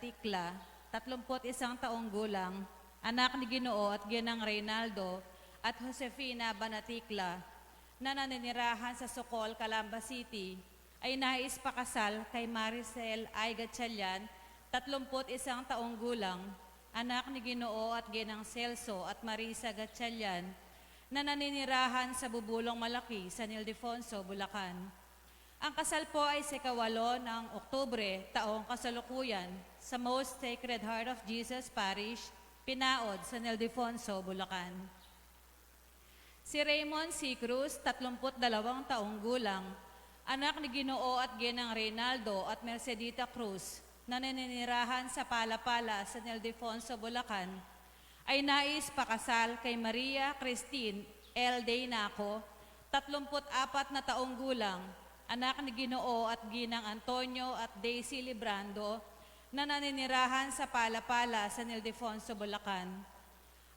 Banatikla, 31 taong gulang, anak ni Ginoo at Ginang Reynaldo at Josefina Banatikla, na naninirahan sa Sokol, Calamba City, ay nais pakasal kay Maricel I. Gatchalian, 31 taong gulang, anak ni Ginoo at Ginang Celso at Marisa Gatchalian, na naninirahan sa Bubulong Malaki, San Ildefonso, Bulacan. Ang kasal po ay sa ikawalo ng Oktubre, taong kasalukuyan, sa Most Sacred Heart of Jesus Parish, Pinaod, San Ildefonso, Bulacan. Si Raymond C. Cruz, 32 taong gulang, anak ni Ginoo at Ginang Reynaldo at Mercedita Cruz, na naninirahan sa Palapala, San Ildefonso, Bulacan, ay nais pakasal kay Maria Christine L. Deynaco, 34 na taong gulang, anak ni Ginoo at Ginang Antonio at Daisy Librando, na naninirahan sa Palapala, San Ildefonso, Bulacan.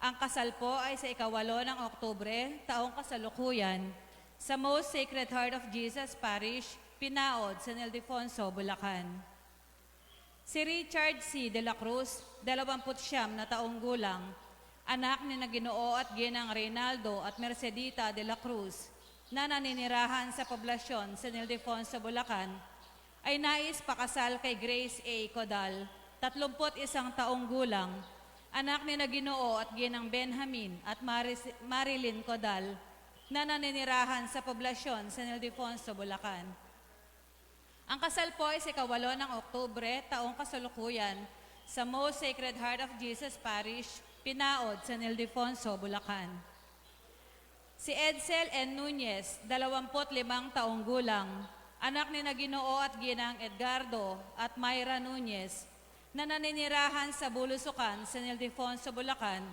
Ang kasal po ay sa ikawalo ng Oktubre, taong kasalukuyan, sa Most Sacred Heart of Jesus Parish, Pinaod, San Ildefonso, Bulacan. Si Richard C. de la Cruz, 29 na taong gulang, anak ni na Ginoo at Ginang Reynaldo at Mercedita de la Cruz, na naninirahan sa poblasyon San Ildefonso, Bulacan, ay nais pakasal kay Grace A. Codal, 31 taong gulang, anak ni na Ginoo at Ginang Benjamin at Marilyn Codal, na naninirahan sa poblasyon San Ildefonso, Bulacan. Ang kasal po ay sa ikawalo ng Oktubre, taong kasalukuyan, sa Most Sacred Heart of Jesus Parish, Pinaod, San Ildefonso, Bulacan. Si Edsel N. Nunez, 25 taong gulang, anak ni na Ginoo at Ginang Edgardo at Myra Nunez, na naninirahan sa Bulusukan, San Ildefonso, Bulacan,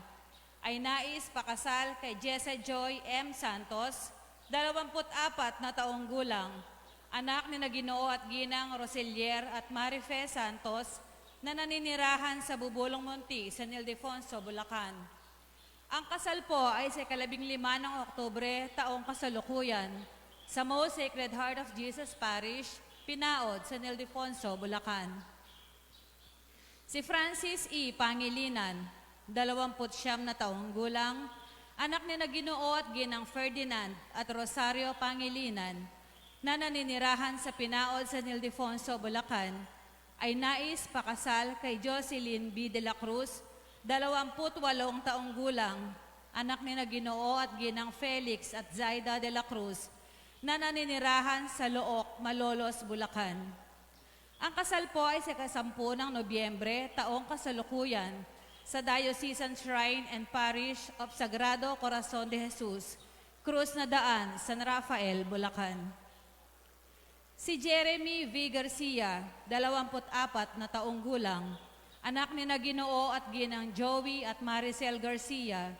ay nais pakasal kay Jessa Joy M. Santos, 24 na taong gulang, anak ni na Ginoo at Ginang Roselier at Marife Santos, na naninirahan sa Bubulong Munti, San Ildefonso, Bulacan. Ang kasal po ay sa 15 ng Oktubre, taong kasalukuyan, sa Most Sacred Heart of Jesus Parish, Pinaod, San Ildefonso, Bulacan. Si Francis E. Pangilinan, 29 na taong gulang, anak ni na Ginoo at Ginang Ferdinand at Rosario Pangilinan, na naninirahan sa Pinaod, San Ildefonso, Bulacan, ay nais pakasal kay Jocelyn B. de la Cruz, 28 taong gulang, anak ni na Ginoo at Ginang Felix at Zaida de la Cruz, na naninirahan sa Look, Malolos, Bulacan. Ang kasal po ay sa 10 ng Nobyembre, taong kasalukuyan, sa Diocesan Shrine and Parish of Sagrado Corazon de Jesus, Cruz na Daan, San Rafael, Bulacan. Si Jeremy V. Garcia, 24 na taong gulang, anak ni na Ginoo at Ginang Joey at Maricel Garcia,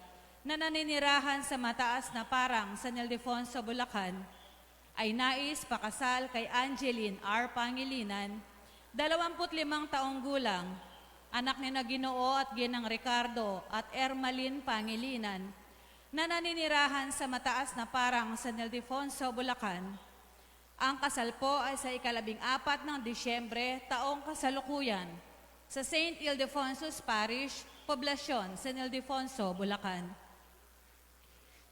na naninirahan sa Mataas na Parang, San Ildefonso, Bulacan, ay nais pakasal kay Angeline R. Pangilinan, 25 taong gulang, anak ni na Ginoo at Ginang Ricardo at Ermalyn Pangilinan, na naninirahan sa Mataas na Parang, San Ildefonso, Bulacan. Ang kasal po ay sa 14 ng Disyembre, taong kasalukuyan, sa St. Ildefonsus Parish, Poblasyon, San Ildefonso, Bulacan.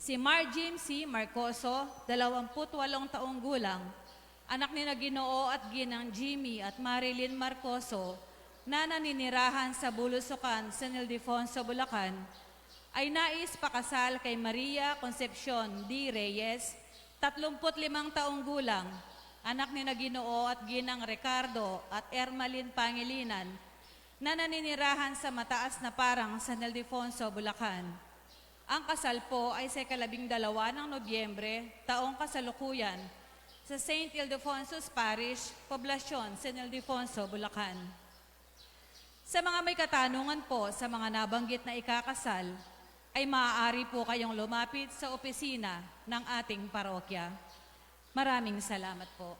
Si Marjim C. Marcoso, 28 taong gulang, anak ni na Ginoo at Ginang Jimmy at Marilyn Marcoso, na naninirahan sa Bulusukan, San Ildefonso, Bulacan, ay nais pakasal kay Maria Concepcion D. Reyes, 35 taong gulang, anak ni na Ginoo at Ginang Ricardo at Ermalyn Pangilinan, na naninirahan sa Mataas na Parang, San Ildefonso, Bulacan. Ang kasal po ay sa 12 ng Nobyembre, taong kasalukuyan, sa St. Ildefonsus Parish, Poblasyon, San Ildefonso, Bulacan. Sa mga may katanungan po sa mga nabanggit na ikakasal, ay maaari po kayong lumapit sa opisina ng ating parokya. Maraming salamat po.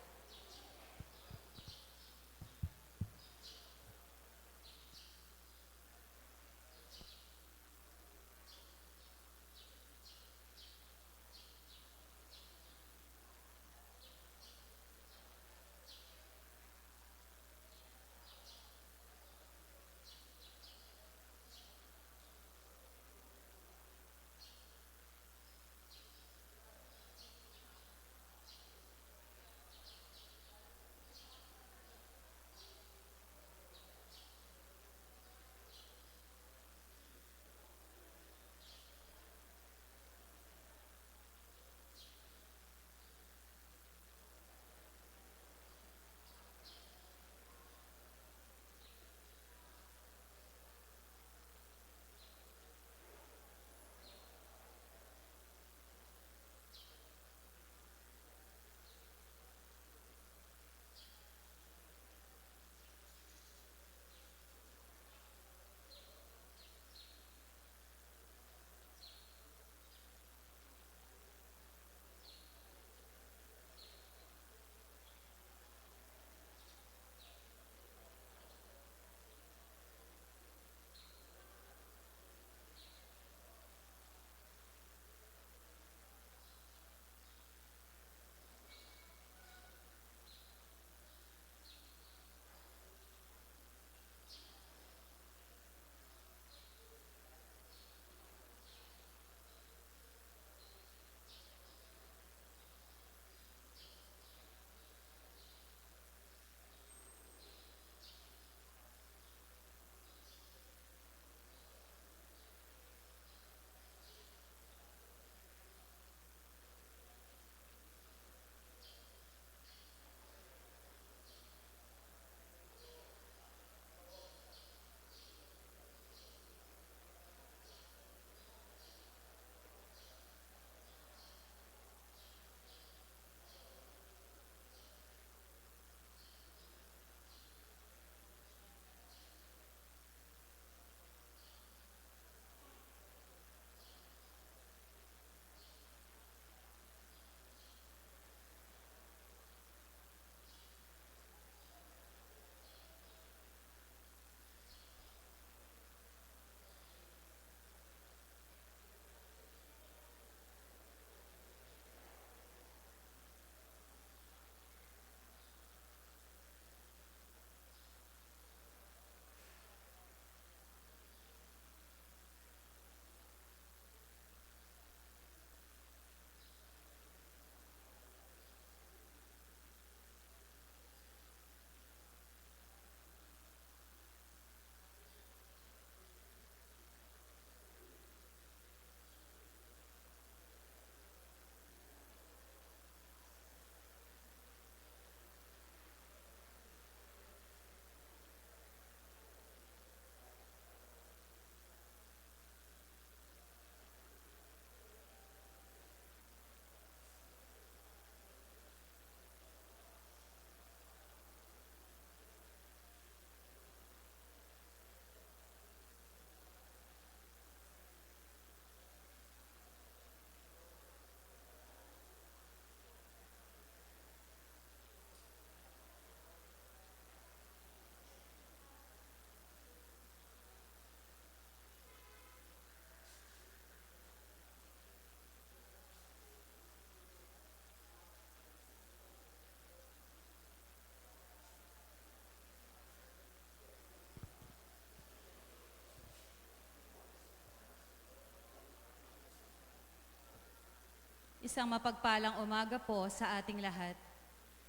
Isang mapagpalang umaga po sa ating lahat.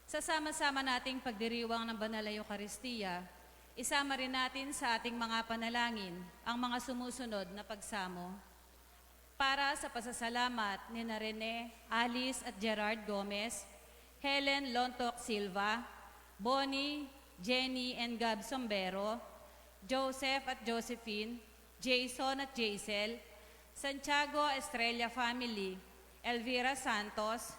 Sa sama-sama nating pagdiriwang ng Banal na Eucharistia, isama rin natin sa ating mga panalangin ang mga sumusunod na pagsamo. Para sa pasasalamat ni Rene, Alice at Gerard Gomez, Helen Lontoc Silva, Bonnie, Jenny and Gab Sombero, Joseph at Josephine, Jason at Jaisel, Santiago Estrella Family, Elvira Santos,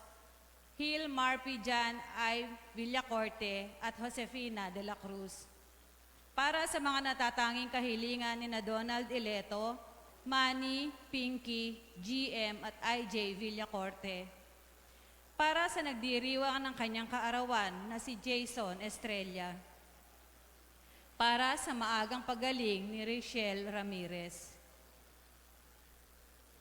Hil Marpijan I. Villacorte at Josefina de la Cruz. Para sa mga natatanging kahilingan ni na Donald Ileto, Manny, Pinky, GM at IJ Villacorte. Para sa nagdiriwang ng kanyang kaarawan na si Jason Estrella. Para sa maagang pagaling ni Richelle Ramirez.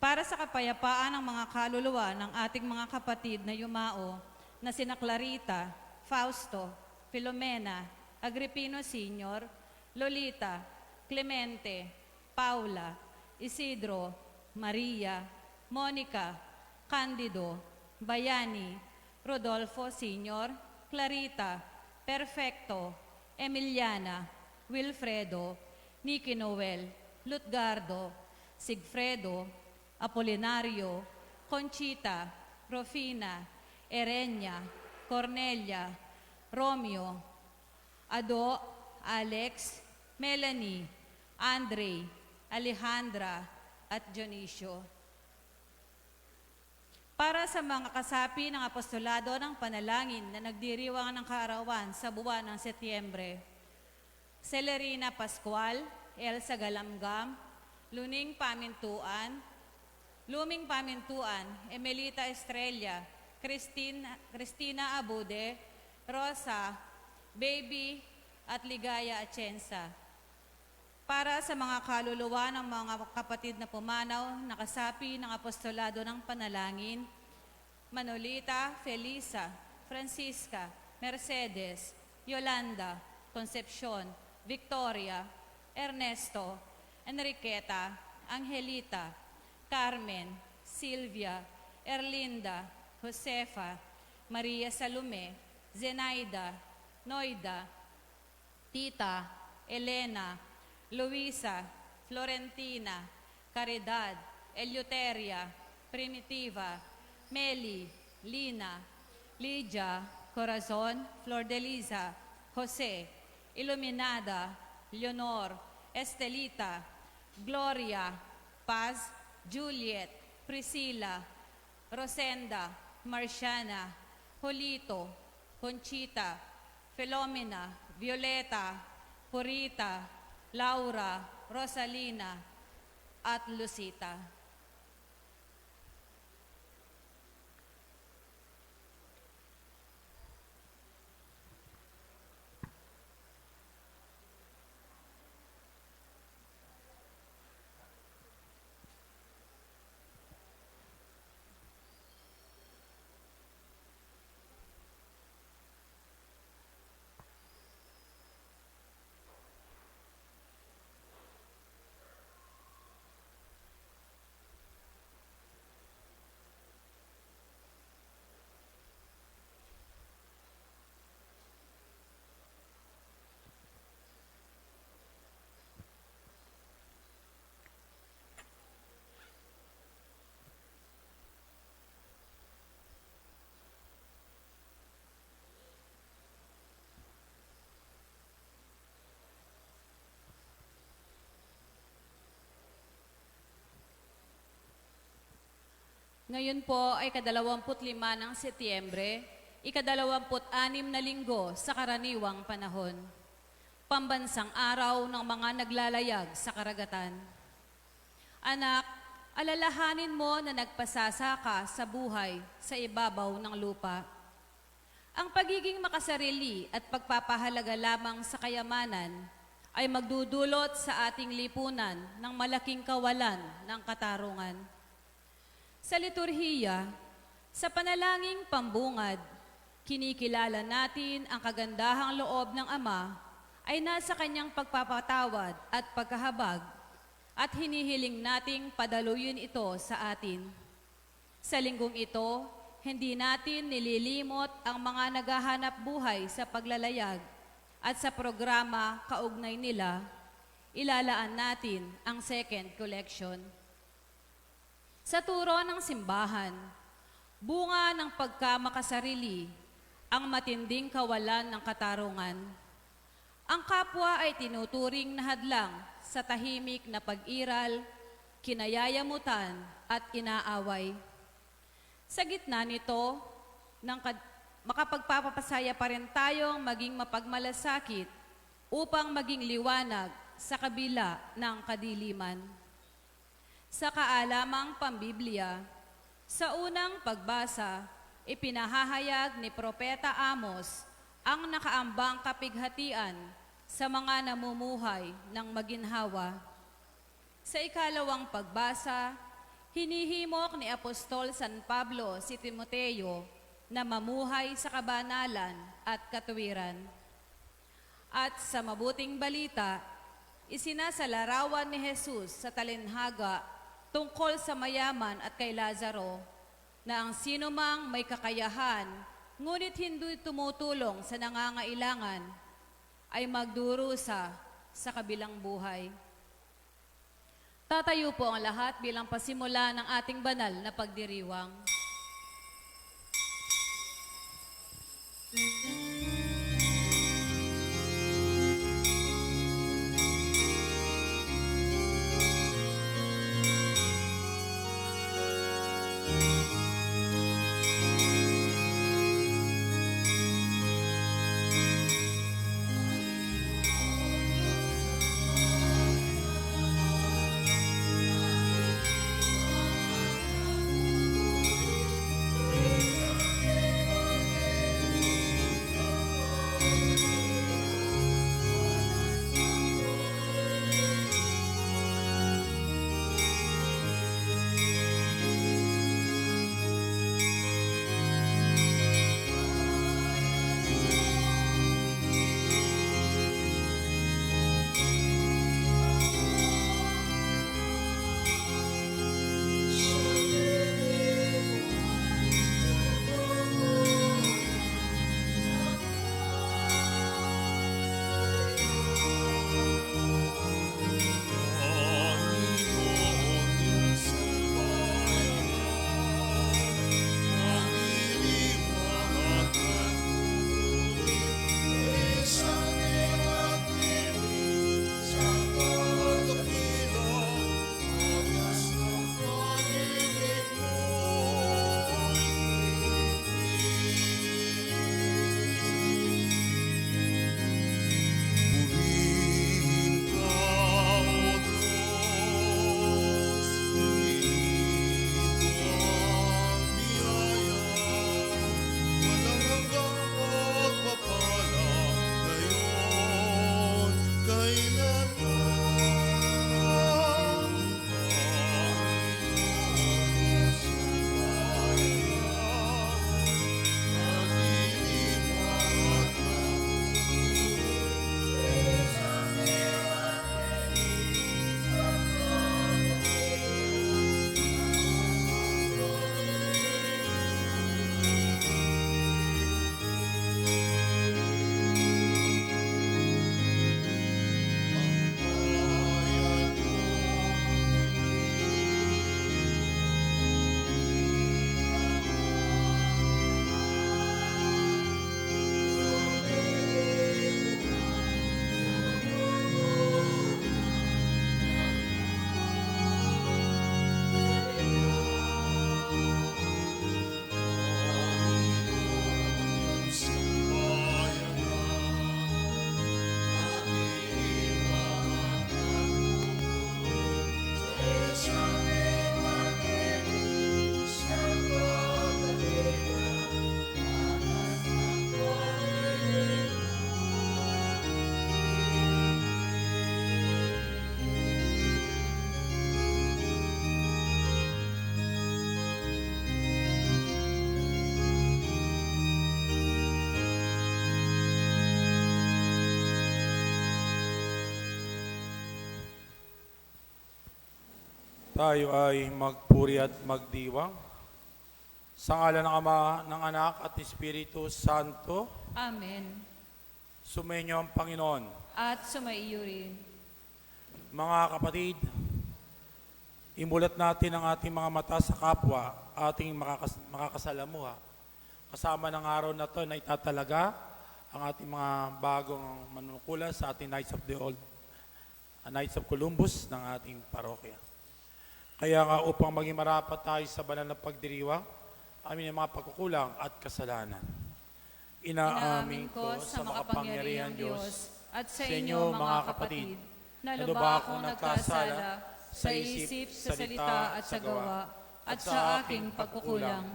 Para sa kapayapaan ng mga kaluluwa ng ating mga kapatid na yumao na sina Clarita, Fausto, Filomena, Agripino Sr., Lolita, Clemente, Paula, Isidro, Maria, Monica, Candido, Bayani, Rodolfo Sr., Clarita, Perfecto, Emiliana, Wilfredo, Nicky Noel, Lutgardo, Sigfredo, Apolinario, Conchita, Rofina, Erenya, Cornelia, Romeo, Ado, Alex, Melanie, Andre, Alejandra, at Dionisio. Para sa mga kasapi ng apostolado ng panalangin na nagdiriwang ng kaarawan sa buwan ng Setyembre, Celerina Pascual, Elsa Galamgam, Luming Pamintuan, Emelita Estrella, Cristina Abude, Rosa, Baby, at Ligaya Atienza. Para sa mga kaluluwa ng mga kapatid na pumanaw, nakasapi ng apostolado ng panalangin, Manolita, Felisa, Francisca, Mercedes, Yolanda, Concepcion, Victoria, Ernesto, Enriqueta, Angelita, Carmen, Silvia, Erlinda, Josefa, Maria Salome, Zenaida, Noida, Tita, Elena, Luisa, Florentina, Caridad, Eleuteria, Primitiva, Meli, Lina, Lydia, Corazon, Flor de Liza, Jose, Iluminada, Leonor, Estelita, Gloria, Paz, Juliet, Priscilla, Rosenda, Marciana, Julito, Conchita, Filomena, Violeta, Purita, Laura, Rosalina, at Lucita. Ngayon po ay 25 ng Setyembre, 26 na linggo sa karaniwang panahon. Pambansang araw ng mga naglalayag sa karagatan. Anak, alalahanin mo na nagpasasaka sa buhay sa ibabaw ng lupa. Ang pagiging makasarili at pagpapahalaga lamang sa kayamanan ay magdudulot sa ating lipunan ng malaking kawalan ng katarungan. Sa liturhiya, sa panalangin pambungad, kinikilala natin ang kagandahang loob ng Ama ay nasa kanyang pagpapatawad at pagkahabag at hinihiling nating padaluyin ito sa atin. Sa linggong ito, hindi natin nililimot ang mga naghahanap buhay sa paglalayag at sa programa kaugnay nila, ilalaan natin ang second collection. Sa turo ng simbahan, bunga ng pagkamakasarili, ang matinding kawalan ng katarungan. Ang kapwa ay tinuturing na hadlang sa tahimik na pag-iral, kinayayamutan at inaaway. Sa gitna nito, makapagpapasaya pa rin tayong maging mapagmalasakit upang maging liwanag sa kabila ng kadiliman. Sa kaalamang pambiblia, sa unang pagbasa, ipinahahayag ni Propeta Amos ang nakaambang kapighatian sa mga namumuhay ng maginhawa. Sa ikalawang pagbasa, hinihimok ni Apostol San Pablo si Timoteo na mamuhay sa kabanalan at katuwiran. At sa mabuting balita, isinasalarawan ni Jesus sa talinhaga tungkol sa mayaman at kay Lazaro na ang sinumang may kakayahan ngunit hindi tumutulong sa nangangailangan ay magdurusa sa kabilang buhay. Tatayo po ang lahat bilang pasimula ng ating banal na pagdiriwang. Tayo ay magpuri at magdiwang. Sa ngalan ng Ama, ng Anak at Espiritu Santo, Amen. sumainyo ang Panginoon. At sumaiyo rin. Mga kapatid, imulat natin ang ating mga mata sa kapwa, ating makakasalamuha. Kasama ng araw na to na itatalaga ang ating mga bagong manunungkulan sa ating Knights of Columbus ng ating parokya. Kaya nga upang maging marapat tayo sa banal na pagdiriwang, amin ang mga pagkukulang at kasalanan. Inaamin ko sa makapangyarihang Diyos at sa inyo mga kapatid, na lubha akong nagkasala sa isip, sa salita at sa gawa, at sa aking pagkukulang.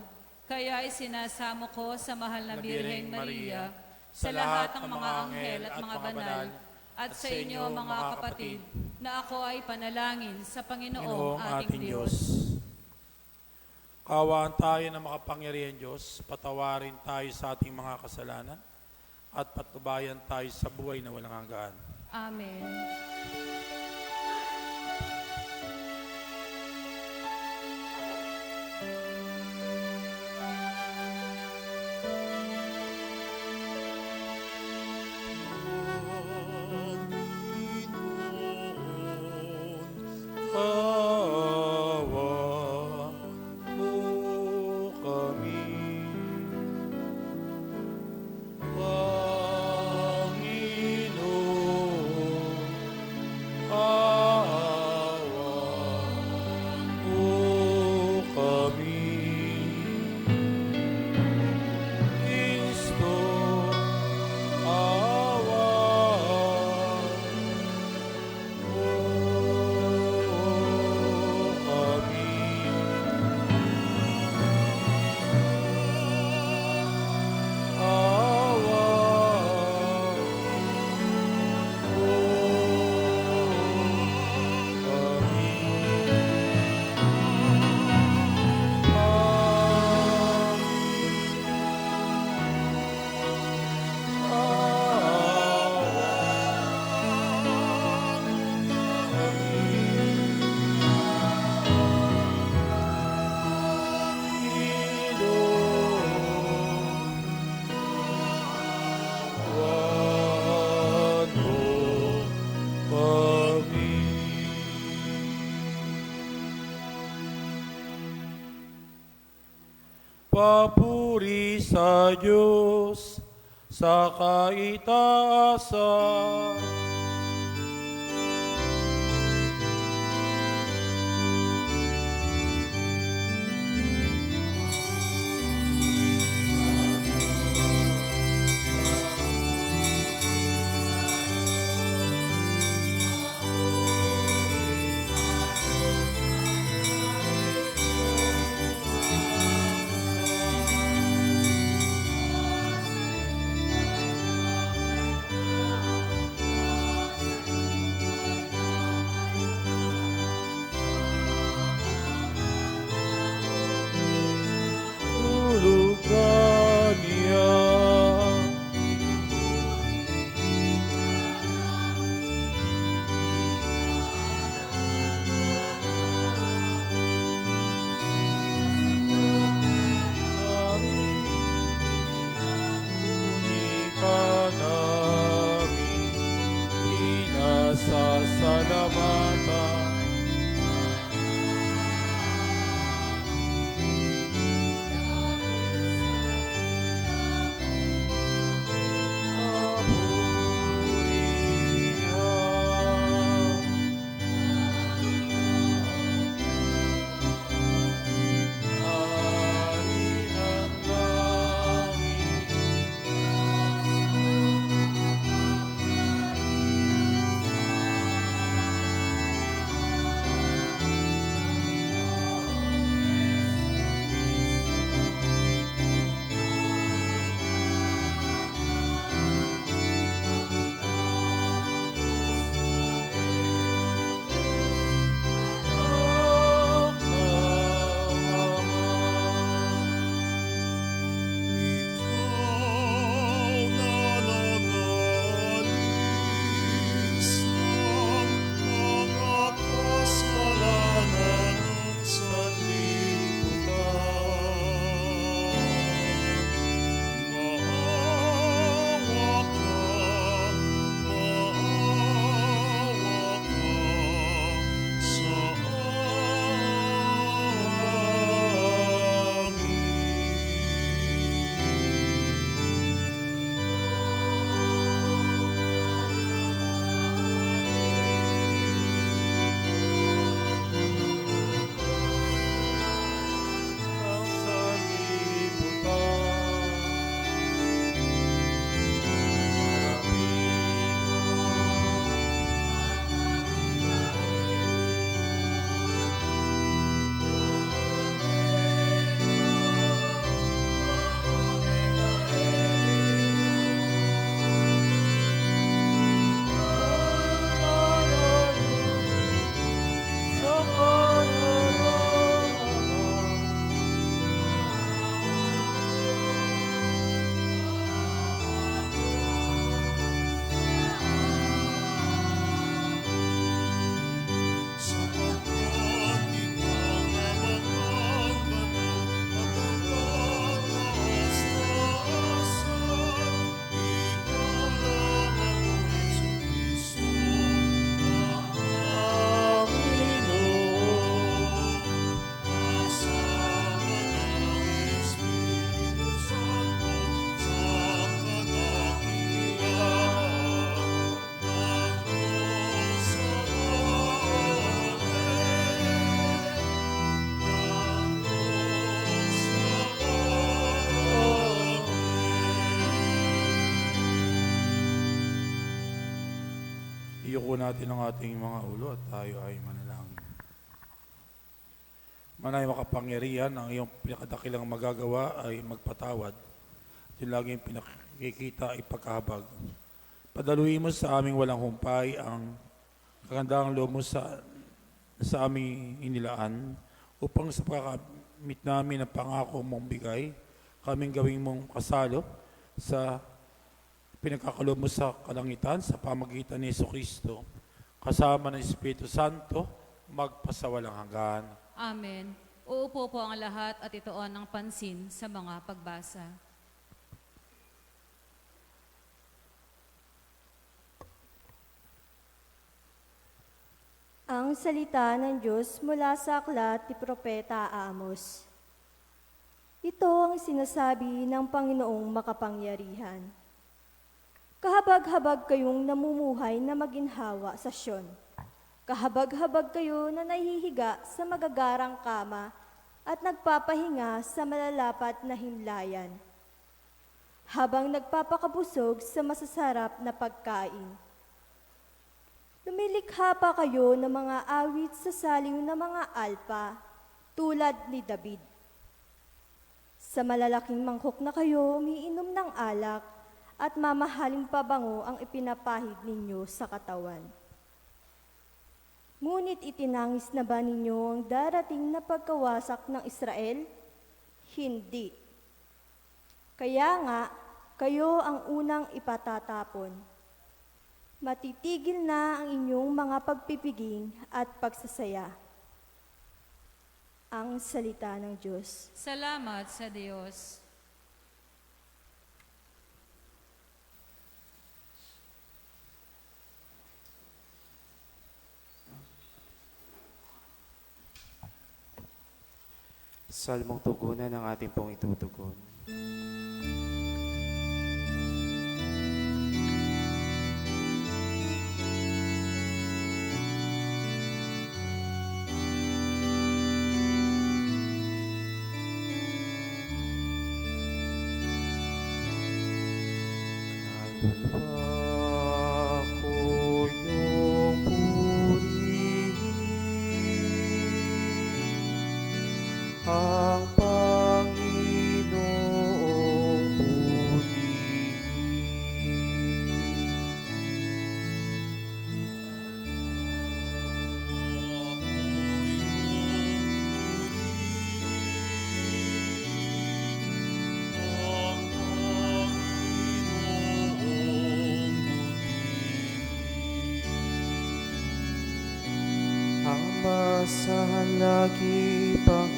Kaya isinasamo ko sa mahal na Birheng Maria, sa lahat ng mga anghel at mga banal, at sa inyo mga kapatid, na ako ay panalangin sa Panginoong ating Diyos. Kawaan tayo ng makapangyarihan Diyos, patawarin tayo sa ating mga kasalanan, at patnubayan tayo sa buhay na walang hanggan. Amen. Papuri sa Diyos sa kaitaasan. Iyuko natin ang ating mga ulo at tayo ay manalangin. Manay makapangyarihan, ang iyong pinakadakilang magagawa ay magpatawad. Yung laging pinakikita ay pagkahabag. Padaluin mo sa aming walang humpay ang kagandahang loob mo sa aming inilaan upang sa pagkakamit namin ang pangako mong bigay, kaming gawing mong kasalo sa pinagkakaloob mo sa kalangitan sa pamagitan ni Jesucristo, kasama ng Espiritu Santo, magpasawalang hanggan. Amen. Uupo po ang lahat at itoon ng pansin sa mga pagbasa. Ang salita ng Diyos mula sa aklat ni Propeta Amos. Ito ang sinasabi ng Panginoong makapangyarihan. Kahabag-habag kayong namumuhay na maginhawa sa Siyon. Kahabag-habag kayo na nahihiga sa magagarang kama at nagpapahinga sa malalapat na himlayan. Habang nagpapakabusog sa masasarap na pagkain. Lumilikha pa kayo ng mga awit sa saliw ng mga alpa, tulad ni David. Sa malalaking mangkok na kayo, umiinom ng alak, at mamahaling pabango ang ipinapahid ninyo sa katawan. Ngunit itinangis na ba ninyo ang darating na pagkawasak ng Israel? Hindi. Kaya nga, kayo ang unang ipatatapon. Matitigil na ang inyong mga pagpipiging at pagsasaya. Ang salita ng Diyos. Salamat sa Diyos. Salmong tugunan ng ating pong itutugon. Kaluluwa ko iyong purihin, ang Panginoong purihin. Ang masahan lagi, Panginoon,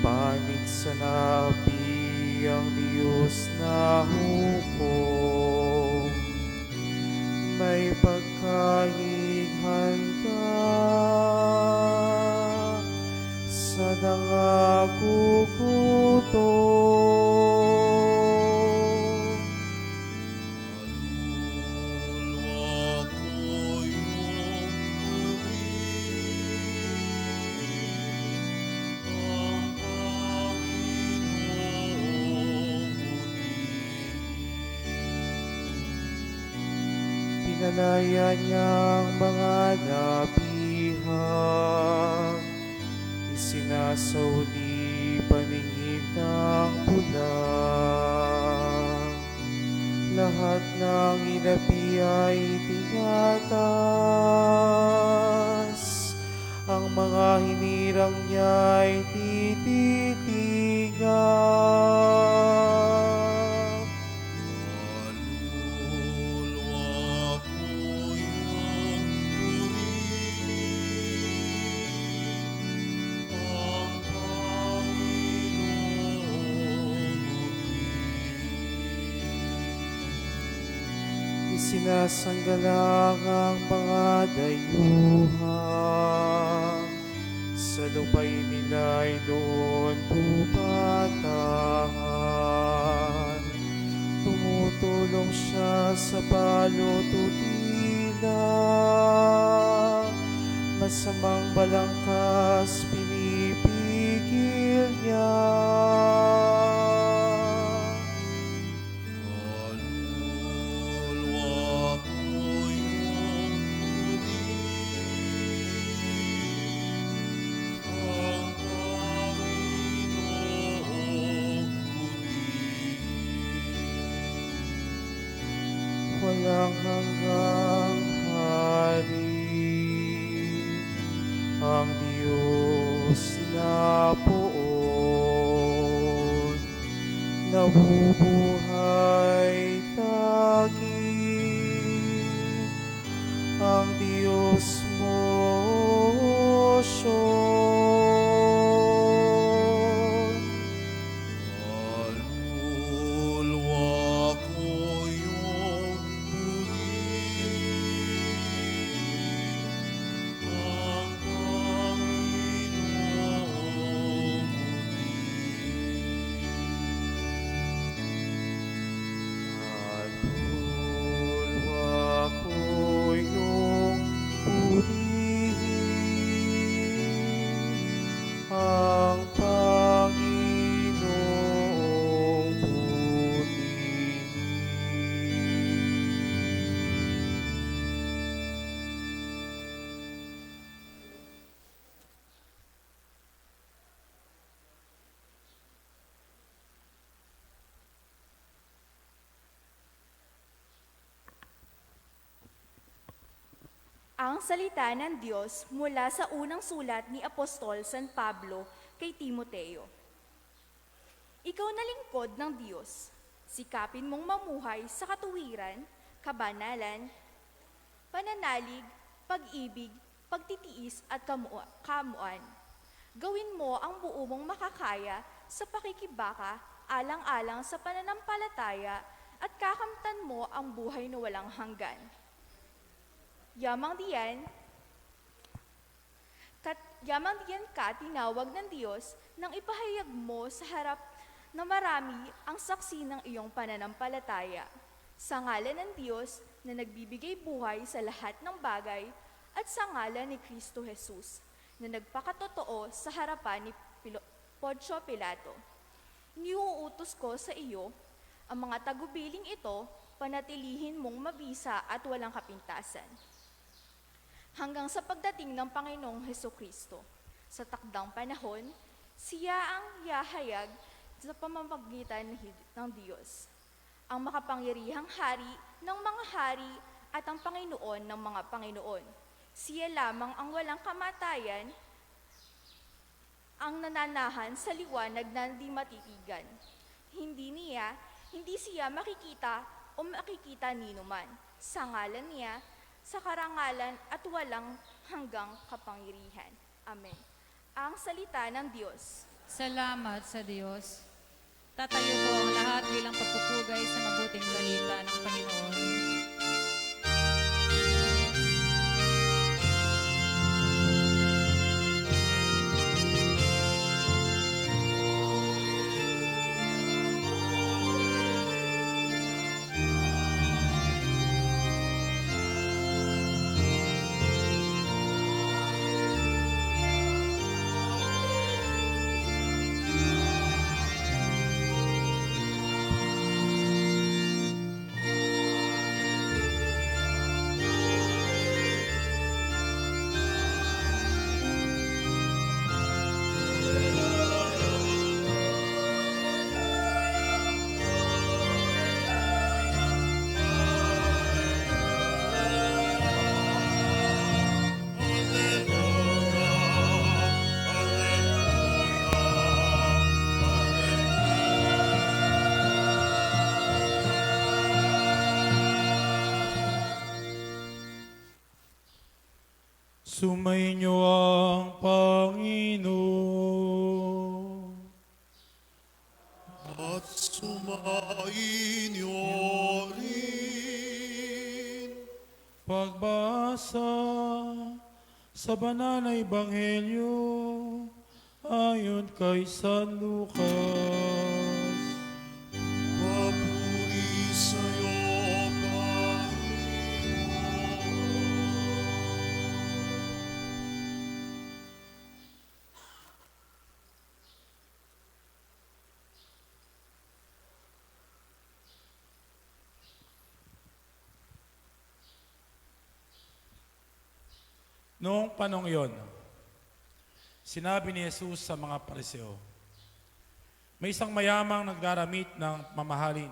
panig sa napi ang Diyos na hukom. May pagkain handa sa nangagugutom. Pinalaya niyang mga napihan, isinasauli paningin ng bulan. Lahat ng inapi ay tinatas, ang mga hinirang niya ay tititingan. Isinasanggalang ang mga dayuhan, sa lupay nila ay doon pupatahan. Tumutulong siya sa palututila, masamang balangkas pinipigil niya. walang hanggang hari, ang Diyos na poon, nabubuhay tagig, ang Diyos mo siyon. Kaluluwa ko iyong purihin, ang Panginoong Kaluluwa ko iyong purihin, ang Panginoong purihin. Ang salita ng Diyos mula sa unang sulat ni Apostol San Pablo kay Timoteo. Ikaw na lingkod ng Diyos, sikapin mong mamuhay sa katuwiran, kabanalan, pananalig, pag-ibig, pagtitiis at kamuan. Gawin mo ang buo mong makakaya sa pakikibaka, alang-alang sa pananampalataya at kakamtan mo ang buhay na walang hanggan. Yamang diyan ka tinawag ng Diyos nang ipahayag mo sa harap na marami ang saksi ng iyong pananampalataya. Sa ngalan ng Diyos na nagbibigay buhay sa lahat ng bagay at sa ngalan ni Kristo Jesus na nagpakatotoo sa harapan ni Poncio Pilato. Iniuutos ko sa iyo ang mga tagubiling ito, panatilihin mong mabisa at walang kapintasan hanggang sa pagdating ng Panginoong Hesukristo. Sa takdang panahon, siya ang yahayag sa pamamagitan ng Diyos, ang makapangyarihang hari ng mga hari at ang Panginoon ng mga Panginoon. Siya lamang ang walang kamatayan, ang nananahan sa liwanag na di matitigan. Hindi siya makikita o makikita ninuman. Sa ngalan niya, sa karangalan at walang hanggang kapangyarihan. Amen. Ang salita ng Diyos. Salamat sa Diyos. Tatayo po ang lahat bilang pagpupugay sa mabuting balita ng Panginoon. Sumainyo ang Panginoon. at sumainyo rin. Pagbasa sa banal na Ebanghelyo ayon kay San Lucas. Papuri sa'yo, Panginoon. Noong panong iyon, sinabi ni Jesus sa mga Pariseo, may isang mayamang nagdaramit ng mamahalin.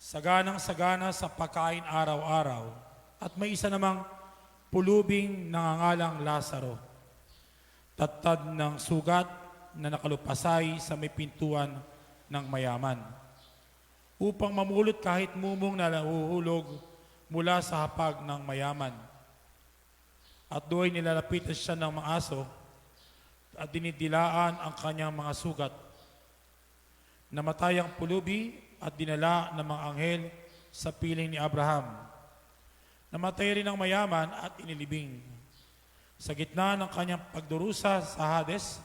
saganang-sagana sa pagkain araw-araw, at may isa namang pulubing nangangalang Lazaro, tattad ng sugat na nakalupasay sa may pintuan ng mayaman, upang mamulot kahit mumong na nahuhulog mula sa hapag ng mayaman. At doon nilalapitan siya ng mga aso at dinidilaan ang kanyang mga sugat. Namatay ang pulubi at dinala ng mga anghel sa piling ni Abraham. Namatay rin ang mayaman at inilibing. Sa gitna ng kanyang pagdurusa sa Hades,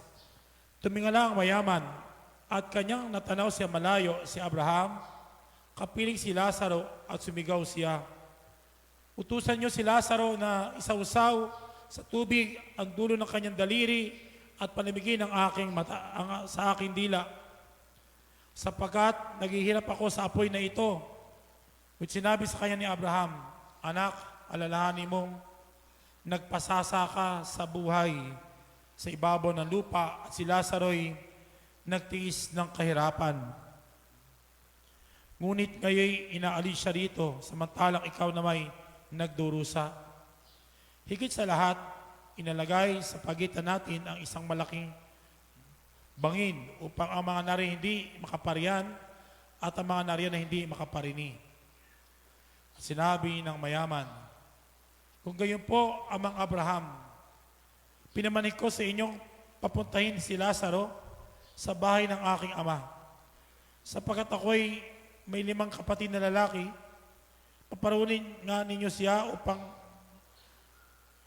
tumingala ang mayaman at kanyang natanaw siya malayo si Abraham, kapiling si Lazaro at sumigaw siya, "Utusan niyo si Lazaro na isausaw sa tubig ang dulo ng kanyang daliri at panamigin ang aking sa aking dila, sapagkat naghihirap ako sa apoy na ito." At sinabi sa kanya ni Abraham, "Anak, alalahanin mong nagpasasa ka sa buhay sa ibabaw ng lupa at si Lazaro'y nagtiis ng kahirapan. Ngunit ngayon inaalis siya rito, samantalang ikaw na may nagdurusa. Higit sa lahat, inalagay sa pagitan natin ang isang malaking bangin upang ang mga nari hindi makaparian at ang mga nariyan na hindi makaparini." At sinabi ng mayaman, "Kung gayon po, Amang Abraham, pinamanig ko sa inyong papuntahin si Lazaro sa bahay ng aking ama. Sapagkat ako'y may 5 kapatid na lalaki, paparunin nga ninyo siya upang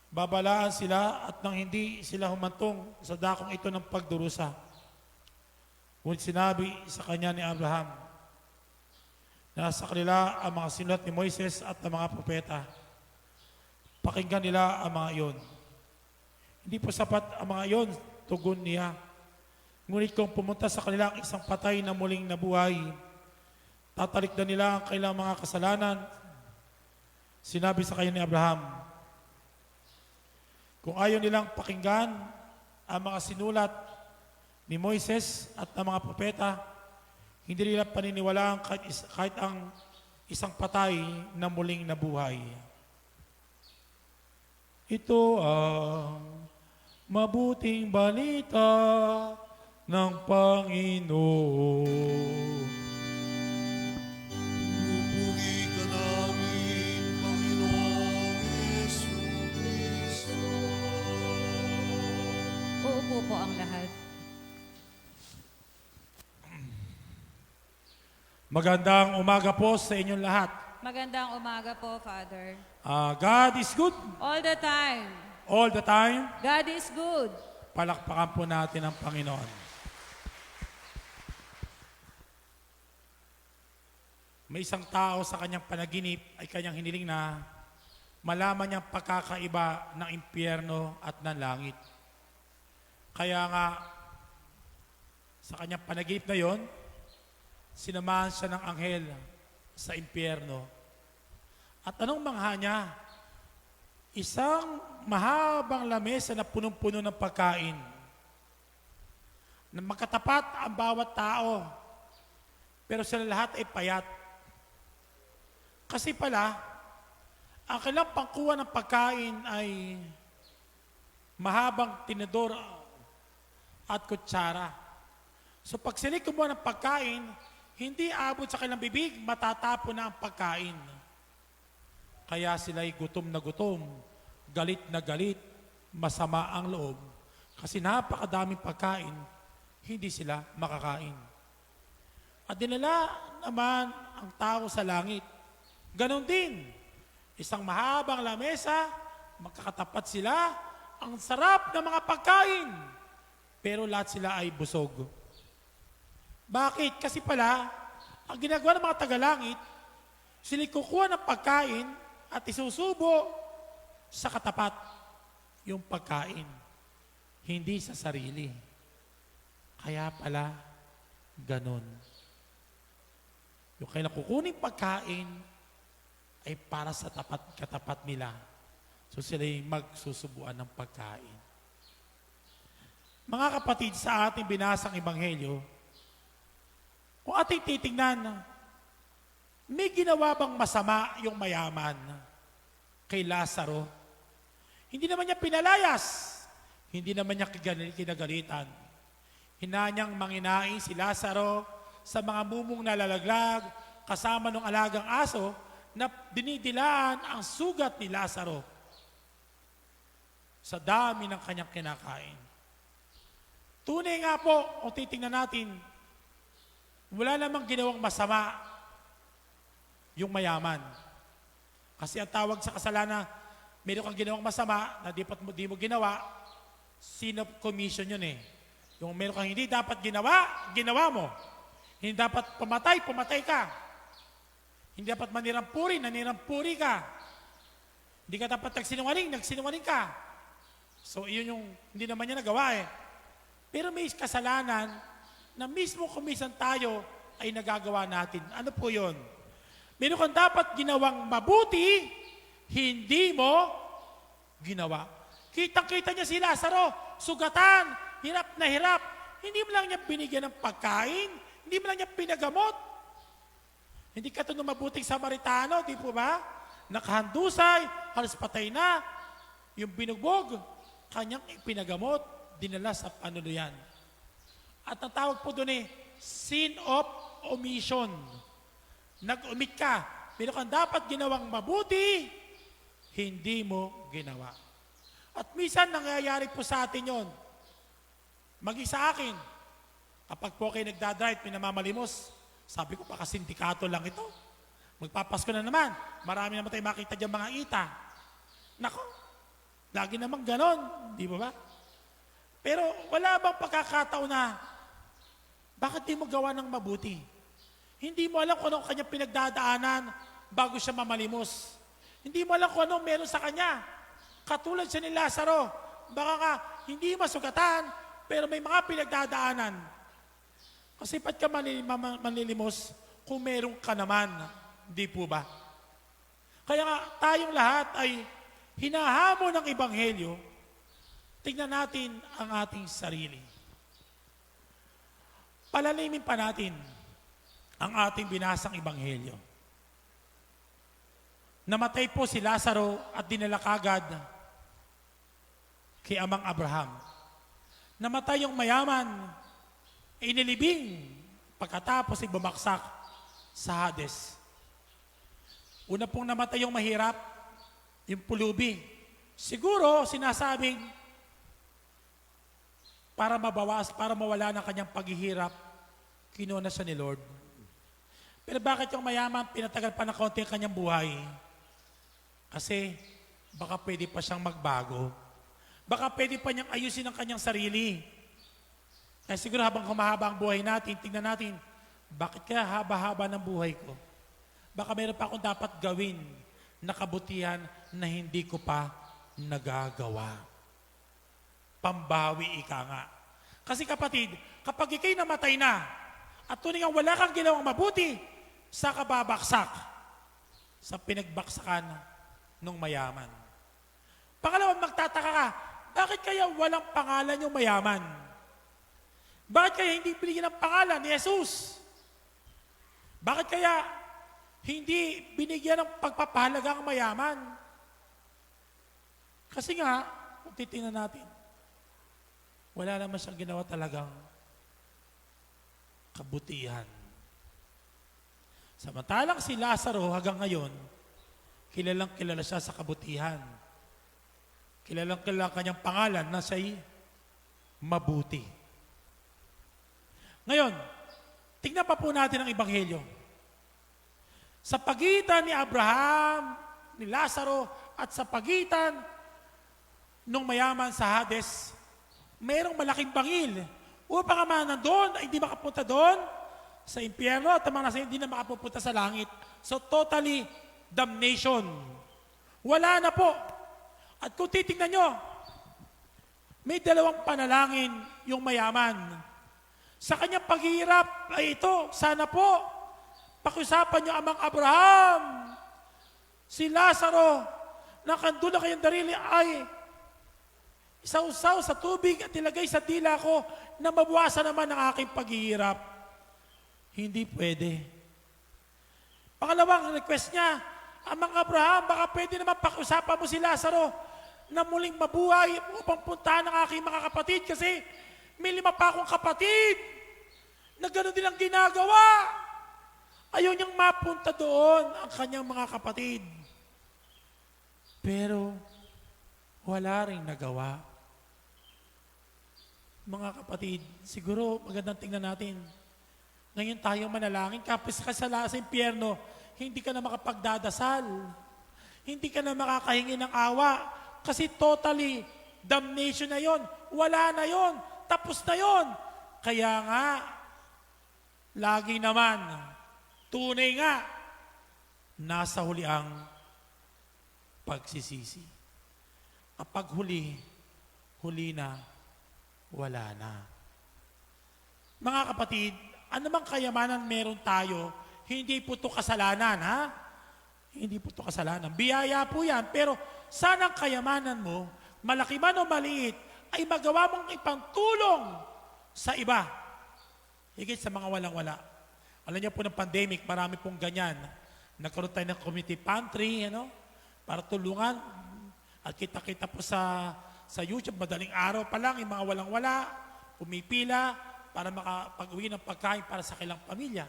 babalaan sila at nang hindi sila humantong sa dakong ito ng pagdurusa." Ngunit sinabi sa kanya ni Abraham, "Nasa kanila ang mga sinulat ni Moises at ang mga propeta. Pakinggan nila ang mga iyon." "Hindi po sapat ang mga iyon," tugon niya. "Ngunit kung pumunta sa kanila ang isang patay na muling nabuhay, tatalikdan nila ang kailang mga kasalanan." Sinabi sa kanya ni Abraham, "Kung ayaw nilang pakinggan ang mga sinulat ni Moises at ang mga propeta, hindi nila paniniwalaan kahit ang isang patay na muling nabuhay." Ito ang mabuting balita ng Panginoon. Pupuri ka namin, Panginoong Jesucristo. Uupo po ang lahat. Magandang umaga po sa inyong lahat. Magandang umaga po, Father. God is good All the time, all the time. God is good. Palakpakan po natin ang Panginoon. May isang tao sa kanyang panaginip ay kanyang hiniling na malaman niyang pagkakaiba ng impyerno at ng langit. Kaya nga, sa kanyang panaginip na yon, sinamahan siya ng anghel sa impyerno. At anong mangha niya? Isang mahabang lamesa na punong-puno ng pagkain. Na magkatapat ang bawat tao. Pero sila lahat ay payat. Kasi pala, ang kailang pangkuha ng pagkain ay mahabang tinidor at kutsara. So pag sila kumuha ng pagkain, hindi abot sa kanilang bibig, matatapon na ang pagkain. Kaya sila'y gutom na gutom, galit na galit, masama ang loob. Kasi napakadaming pagkain, hindi sila makakain. At dinala naman ang tao sa langit. Ganon din, isang mahabang lamesa, magkakatapat sila, ang sarap ng mga pagkain. Pero lahat sila ay busog. Bakit? Kasi pala, ang ginagawa ng mga tagalangit, sila kukuha ng pagkain at isusubo sa katapat yung pagkain, hindi sa sarili. Kaya pala, ganon. Yung kailang kukuning pagkain ay para sa katapat nila. So sila'y magsusubuan ng pagkain. Mga kapatid, sa ating binasang ebanghelyo, kung ating titignan, May ginawa bang masama yung mayaman kay Lazaro? Hindi naman niya pinalayas. Hindi naman niya kinagalitan. Hinanyang manginain si Lazaro sa mga mumong nalalaglag kasama ng alagang aso na dinidilaan ang sugat ni Lazaro sa dami ng kanyang kinakain. Tunay nga po, kung titingnan natin, wala namang ginawang masama yung mayaman. Kasi ang tawag sa kasalanan, meron kang ginawang masama na di mo ginawa, sin of commission yun eh. Yung meron kang hindi dapat ginawa mo. Hindi dapat pumatay ka. Hindi dapat nanirampuri ka. Hindi ka dapat nagsinungaling ka. So, iyon yung hindi naman niya nagawa eh. Pero may kasalanan na mismo kumisan tayo ay nagagawa natin. Ano po yun? Meron kang dapat ginawang mabuti, hindi mo ginawa. Kitang-kita niya si Lazaro, sugatan, hirap na hirap. Hindi mo lang niya binigyan ng pagkain, hindi mo lang niya pinagamot. Hindi ka ito ng mabuting Samaritano, di po ba? Nakahandusay, halos patay na. Yung binugbog, kanyang ipinagamot, dinala sa panuluyan. At ang tawag po doon eh, sin of omission. Nag-omit ka. Pero kung dapat ginawang mabuti, hindi mo ginawa. At minsan nangyayari po sa atin yon. Maging sa akin, kapag po kayo nagdadrive, pinamamalimos, sabi ko, baka sindikato lang ito. Magpapasko na naman. Marami naman tayo makita dyan mga ita. Nako, lagi naman ganon. Di ba ba? Pero wala bang pagkakataon na bakit di mo gawa ng mabuti? Hindi mo alam kung ano kanyang pinagdadaanan bago siya mamalimos. Hindi mo alam kung ano meron sa kanya. Katulad siya ni Lazaro. Baka nga hindi masugatan, pero may mga pinagdadaanan. Kasi ba't ka manlilimos kung meron ka naman? Di po ba? Kaya nga tayong lahat ay hinahamon ng Ebanghelyo. Tingnan natin ang ating sarili. Palalimin pa natin ang ating binasang Ebanghelyo. Namatay po si Lazaro at dinala kagad kay Amang Abraham. Namatay yung mayaman, inilibing pagkatapos ay bumaksak sa Hades. Una pong namatay yung mahirap, yung pulubi. Siguro sinasabing para mawala ng kanyang paghihirap, kinuha siya ni Lord. Pero bakit yung mayaman pinatagal pa ng konti ang kanyang buhay? Kasi baka pwede pa siyang magbago. Baka pwede pa niyang ayusin ang kanyang sarili. Kaya siguro habang humahaba ang buhay natin, tingnan natin, bakit kaya haba-haba ng buhay ko? Baka meron pa akong dapat gawin na kabutihan na hindi ko pa nagagawa. Pambawi ika nga. Kasi kapatid, kapag ikay namatay na, at tunay nga wala kang ginawang mabuti, sa kababaksak, sa pinagbaksakan ng mayaman. Pangalawa, magtataka ka, bakit kaya walang pangalan yung mayaman? Bakit kaya hindi binigyan ng pangalan ni Jesus? Bakit kaya hindi binigyan ng pagpapahalaga ang mayaman? Kasi nga, kung titingnan natin, wala naman siyang ginawa talagang kabutihan. Samantalang si Lazaro hanggang ngayon, kilalang kilala siya sa kabutihan. Kilalang kilala kanyang pangalan na siya'y mabuti. Ngayon, tingnan pa po natin ang Ebanghelyo. Sa pagitan ni Abraham, ni Lazaro, at sa pagitan nung mayaman sa Hades, mayroong malaking bangil. Upang ang mga nandun ay hindi makapunta doon sa impyerno at ang mga nasa hindi na makapunta sa langit. So totally damnation. Wala na po. At kung titingnan nyo, may dalawang panalangin yung mayaman. Sa kanyang paghihirap ay ito, sana po, pakiusapan nyo amang Abraham, si Lazaro, na kandun na kayong darili ay isausaw sa tubig at ilagay sa dila ko na mabawasan naman ang aking paghihirap. Hindi pwede. Pangalawang request niya, Amang Abraham, baka pwede naman pakiusapan mo si Lazaro na muling mabuhay upang puntahan ng aking mga kapatid kasi may 5 pa akong kapatid na gano'n din ang ginagawa. Ayaw niyang mapunta doon ang kanyang mga kapatid. Pero wala ring nagawa. Mga kapatid, siguro magandang tingnan natin. Ngayon tayo manalangin, kapis ka sa impyerno, hindi ka na makapagdadasal. Hindi ka na makakahingi ng awa. Kasi totally, damnation na yon. Wala na yon. Tapos na yon. Kaya nga, lagi naman, tunay nga, nasa huli ang pagsisisi. Kapag huli na, wala na. Mga kapatid, anumang kayamanan meron tayo, hindi po ito kasalanan, ha? Hindi po ito kasalanan. Biyaya po yan, pero sana ang kayamanan mo, malaki man o maliit, ay magawa mong ipantulong sa iba. Higit sa mga walang-wala. Alam niyo po ng pandemic, marami pong ganyan. Nagkaroon tayo ng community pantry, para tulungan. At kita-kita po sa YouTube, madaling araw pa lang, yung mga walang-wala, pumipila para makapag-uwi ng pagkain para sa kailang pamilya.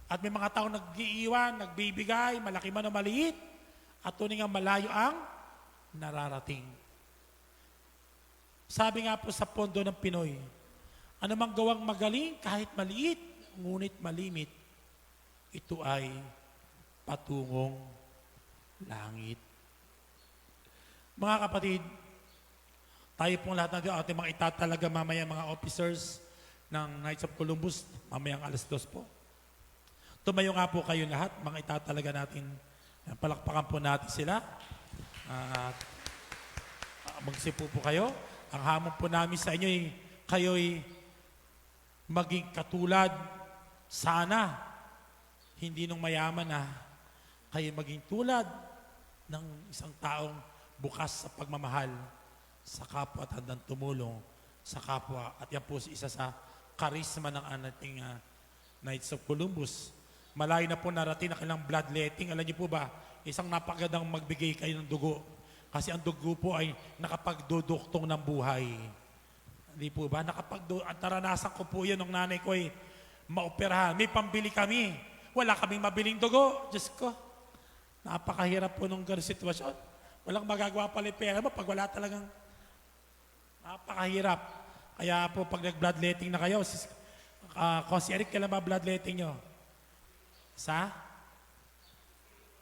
At may mga tao nag-iiwan, nagbibigay, malaki man o maliit, at tunay nga malayo ang nararating. Sabi nga po sa pondo ng Pinoy, anumang gawang magaling kahit maliit, ngunit malimit, ito ay patungong langit. Mga kapatid, tayo pong lahat ng ating mga itatalaga mamaya mga officers ng Knights of Columbus, mamayang 2:00 po. Tumayo nga po kayo lahat, mga itatalaga natin. Palakpakan po natin sila. At magsipo po kayo. Ang hamon po namin sa inyo ay kayo'y maging katulad sana, hindi nung mayaman na kayo maging tulad ng isang taong bukas sa pagmamahal sa kapwa at handang tumulong sa kapwa. At yan po isa sa karisma ng ating Knights of Columbus. Malayo na po narating na kailang bloodletting. Alam niyo po ba, isang napakagandang magbigay kayo ng dugo. Kasi ang dugo po ay nakapagduduktong ng buhay. Hindi po ba? At naranasan ko po yun ng nanay ko ay maoperahan. May pambili kami. Wala kaming mabiling dugo. Diyos ko, napakahirap po nung gano'ng sitwasyon. Walang magagawa pala yung pera mo pag wala talagang napakahirap. Kaya po pag nag-bloodletting na kayo, si Eric, kailan ba bloodletting nyo?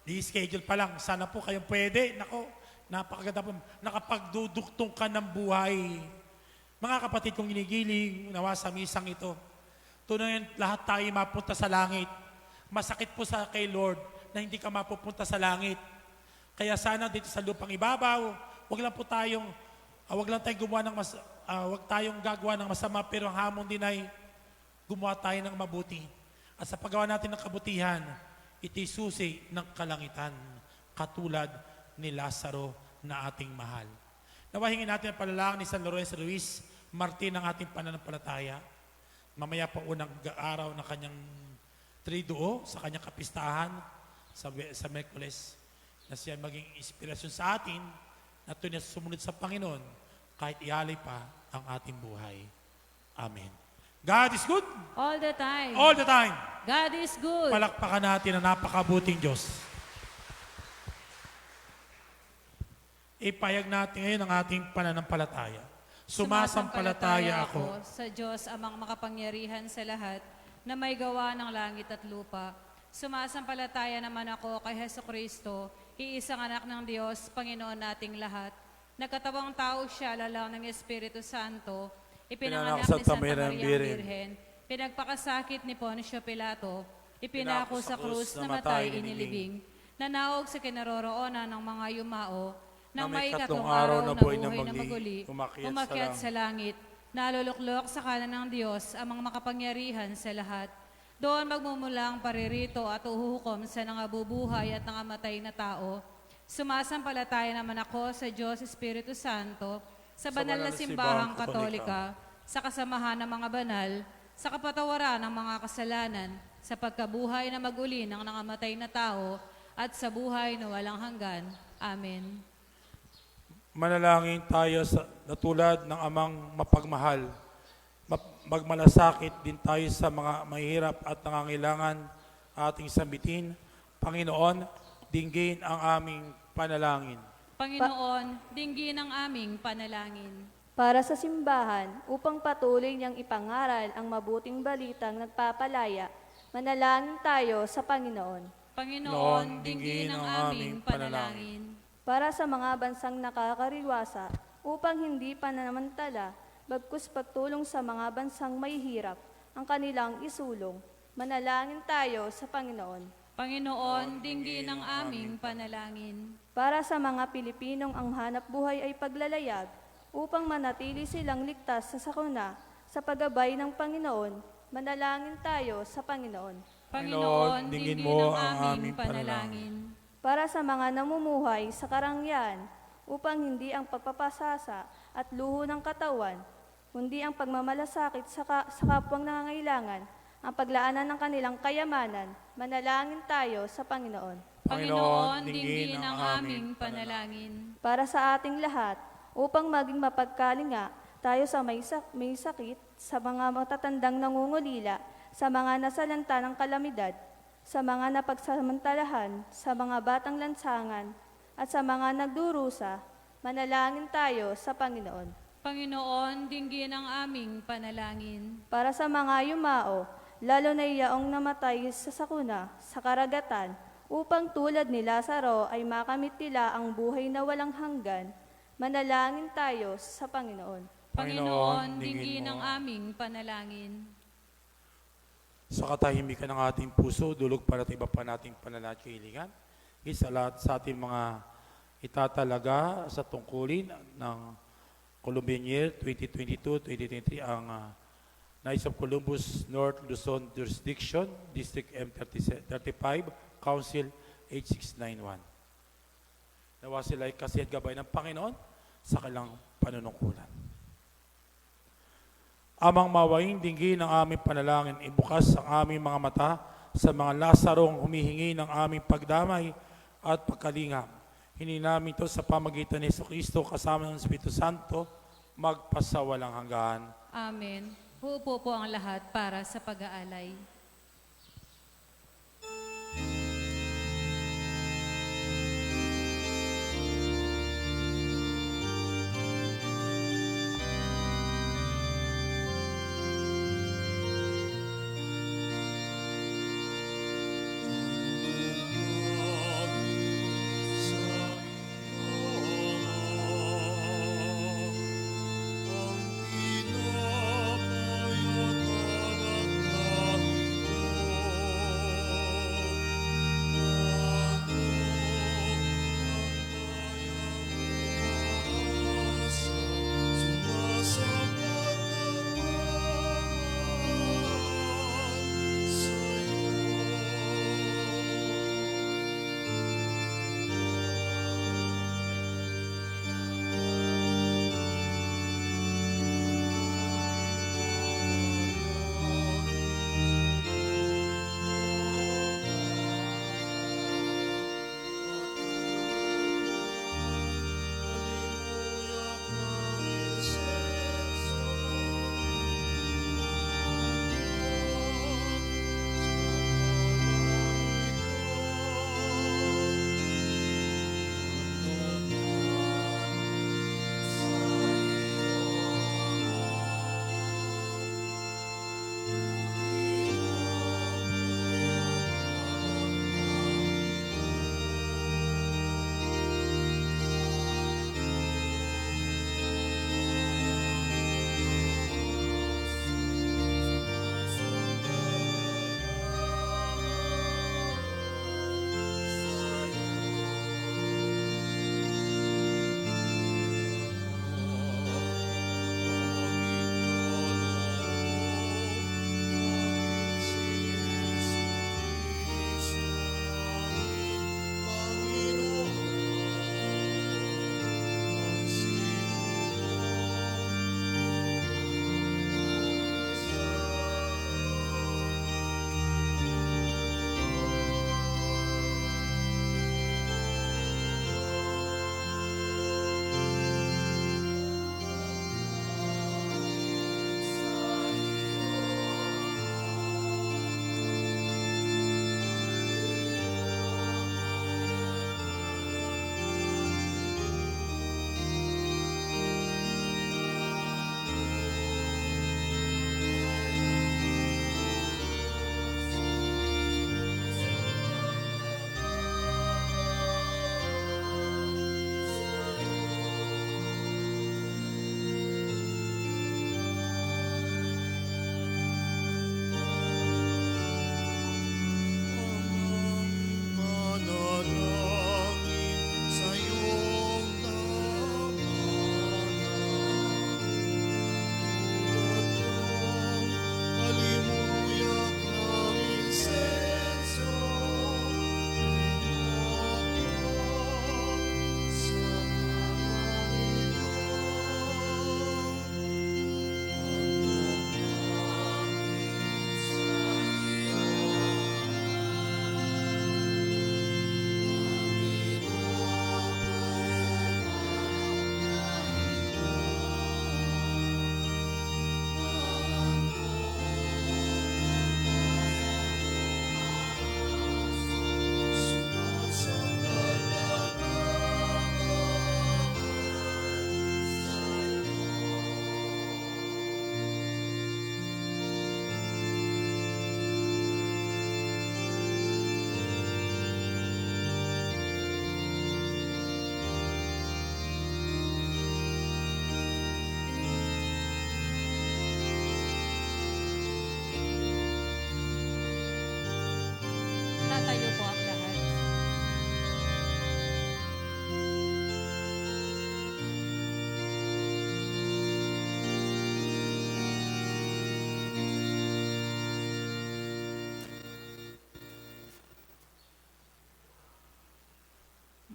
Di-schedule pa lang. Sana po kayong pwede. Nako, napakaganda po. Nakapagduduktong ka ng buhay. Mga kapatid kong ginigiling, nawa sa misang ito, tunayan lahat tayo mapunta sa langit. Masakit po sa kay Lord na hindi ka mapupunta sa langit. Kaya sana dito sa lupang ibabaw, wag lang tayong gumawa ng wag tayong gagawa ng masama, pero ang hamon din ay gumawa tayo ng mabuti. At sa paggawa natin ng kabutihan, ito'y susi ng kalangitan, katulad ni Lazaro na ating mahal. Nawahingin natin ang palalangin ni San Lorenzo Ruiz Martin ng ating pananampalataya. Mamaya pa unang araw ng kanyang triduo sa kanyang kapistahan sa Miyerkules, na siya maging inspirasyon sa atin na tunay sumunod sa Panginoon kahit ialay pa ang ating buhay. Amen. God is good. All the time. All the time. God is good. Palakpakan natin ang napakabuting Diyos. Ipayag natin ngayon ang ating pananampalataya. Sumasampalataya ako sa Diyos amang makapangyarihan sa lahat na may gawa ng langit at lupa. Sumasampalataya naman ako kay Hesukristo, iisang anak ng Diyos, Panginoon nating lahat. Nagkatawang tao siya, lalang ng Espiritu Santo, ipinanganak ni Santa Maria Birhen, pinagpakasakit ni Poncio Pilato, ipinako sa krus, namatay, inilibing, nanawag sa kinaroroonan ng mga yumao, nang may ikatlong araw na buhay na maguli, umakyat sa langit, naluluklok sa kanan ng Diyos, amang makapangyarihan sa lahat. Doon magmumulang paririto at uhukom sa nangabubuhay at nangamatay na tao. Sumasampalataya naman ako sa Diyos Espiritu Santo, sa banal na simbahang katolika, sa kasamahan ng mga banal, sa kapatawaran ng mga kasalanan, sa pagkabuhay na maguli ng nangamatay na tao, at sa buhay na walang hanggan. Amen. Manalangin tayo na tulad ng amang mapagmahal. Magmalasakit din tayo sa mga mahirap at nangangailangan ating sambitin. Panginoon, dinggin ang aming panalangin. Panginoon, dinggin ang aming panalangin. Para sa simbahan, upang patuloy niyang ipangaral ang mabuting balitang nagpapalaya, manalangin tayo sa Panginoon. Panginoon, dinggin ang aming panalangin. Para sa mga bansang nakakariwasa, upang hindi pananamantala, bagkus pagtulong sa mga bansang may hirap, ang kanilang isulong, manalangin tayo sa Panginoon. Panginoon, dinggin ang aming panalangin. Para sa mga Pilipinong ang hanap buhay ay paglalayag, upang manatili silang ligtas sa sakuna, sa paggabay ng Panginoon, manalangin tayo sa Panginoon. Panginoon, dinggin mo ang aming panalangin. Para sa mga namumuhay sa karangyan, upang hindi ang pagpapasasa at luho ng katawan, kundi ang pagmamalasakit sa kapwang nangangailangan, ang paglaanan ng kanilang kayamanan, manalangin tayo sa Panginoon. Panginoon, dinggin ang aming panalangin. Para sa ating lahat, upang maging mapagkalinga tayo sa may sakit, sa mga matatandang nangungulila, sa mga nasalanta ng kalamidad, sa mga napagsamantalahan, sa mga batang lansangan, at sa mga nagdurusa, manalangin tayo sa Panginoon. Panginoon, dinggin ang aming panalangin. Para sa mga yumao, lalo na iyaong namatay sa sakuna, sa karagatan, upang tulad ni Lazaro ay makamit nila ang buhay na walang hanggan, manalangin tayo sa Panginoon. Panginoon, dinggin ang aming panalangin. Sa katahimikan ng ating puso, dulog para at iba pa nating pananatilihan. Sa lahat sa ating mga itatalaga sa tungkulin ng Columbian Year 2022-2023, ang Knights of Columbus North Luzon Jurisdiction, District M35, Council H691. Nawa sila ay kasi at gabay ng Panginoon sa kanilang panunungkulan. Amang mawaing dinggin ng aming panalangin, ibukas ang aming mga mata sa mga Lazarong humihingi ng aming pagdamay at pagkalingap. Hini namin ito sa pamagitan ni Jesucristo kasama ng Espiritu Santo, magpasawalang hanggan. Amen. Huupo po ang lahat para sa pag-aalay.